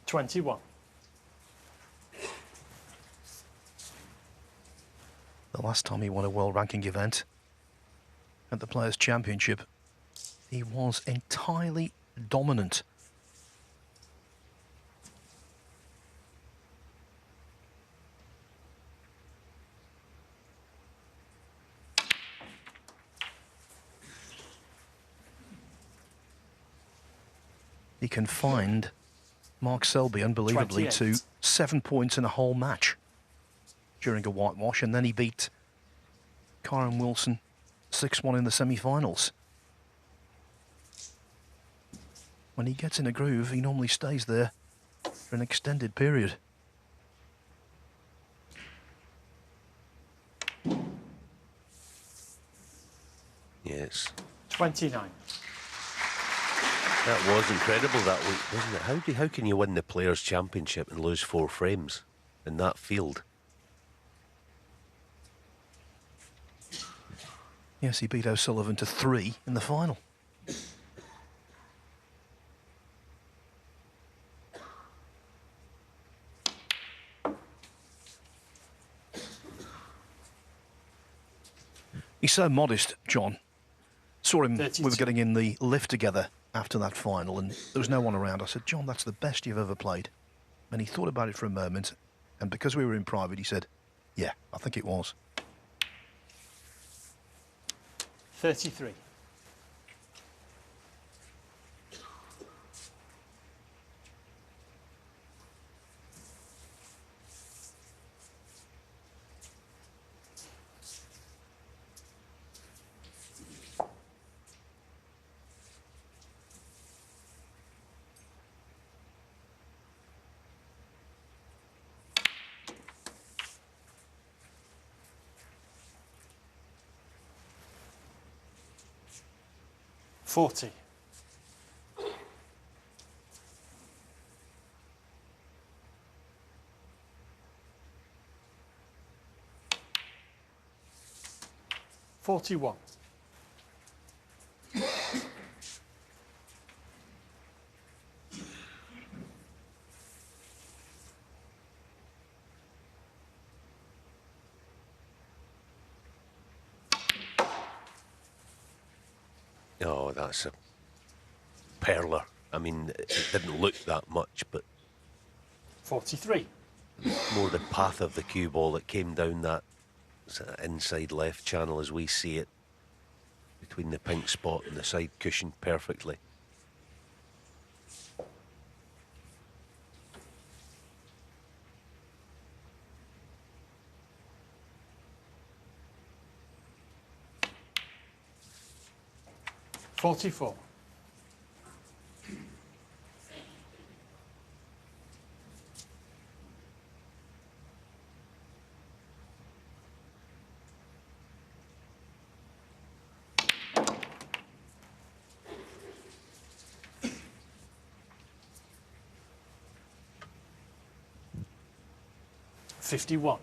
21. The last time he won a world ranking event at the Players' Championship, he was entirely dominant. He can find Mark Selby, unbelievably, 28. to 7 points in a whole match during a whitewash, and then he beat Kyron Wilson 6-1 in the semi-finals. When he gets in a groove, he normally stays there for an extended period. Yes. 29. That was incredible that week, wasn't it? How can you win the Players' Championship and lose 4 frames in that field? Yes, he beat O'Sullivan to 3 in the final. He's so modest, John. Saw him, 32. we were getting in the lift together after that final, and there was no one around. I said, John, that's the best you've ever played. And he thought about it for a moment, and because we were in private, he said, yeah, I think it was. 33. $40. $41. Oh, that's a perler. I mean, it didn't look that much, but 43. more the path of the cue ball that came down that sort of inside left channel as we see it, between the pink spot and the side cushion perfectly. $44. $51.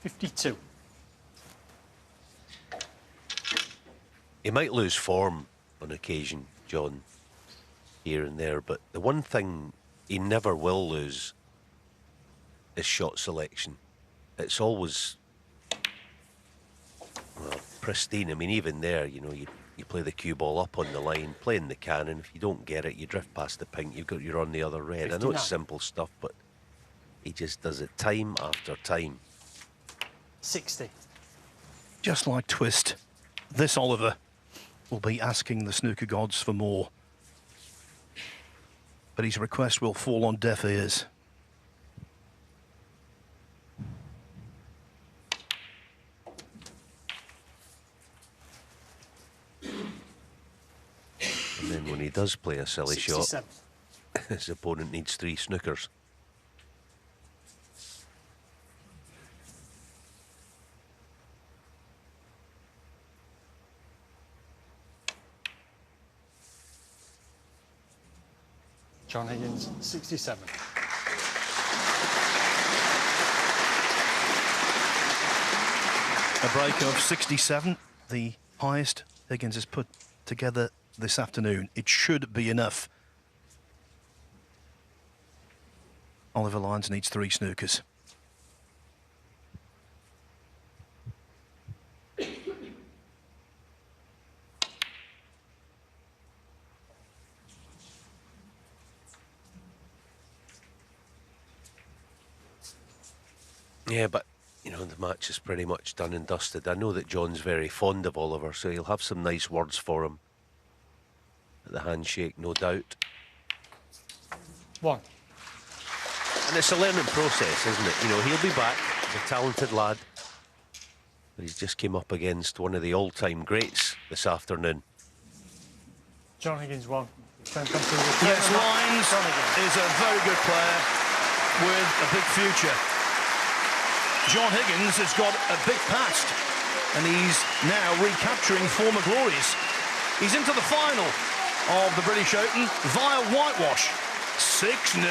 $52. He might lose form on occasion, John, here and there, but the one thing he never will lose is shot selection. It's always, well, pristine. I mean, even there, you know, you play the cue ball up on the line, playing the cannon. If you don't get it, you drift past the pink, you're on the other red. 59. I know it's simple stuff, but he just does it time after time. 60. Just like Twist, this Oliver will be asking the snooker gods for more. But his request will fall on deaf ears. And then when he does play a silly 67. shot, his opponent needs 3 snookers. John Higgins, 67. A break of 67, the highest Higgins has put together this afternoon. It should be enough. Oliver Lyons needs 3 snookers. Yeah, but, you know, the match is pretty much done and dusted. I know that John's very fond of Oliver, so he'll have some nice words for him at the handshake, no doubt. 1. And it's a learning process, isn't it? You know, he'll be back. He's a talented lad. But he's just came up against one of the all-time greats this afternoon. John Higgins 1. Yes, Lyons is a very good player with a big future. John Higgins has got a big past, and he's now recapturing former glories. He's into the final of the British Open via whitewash. 6-0.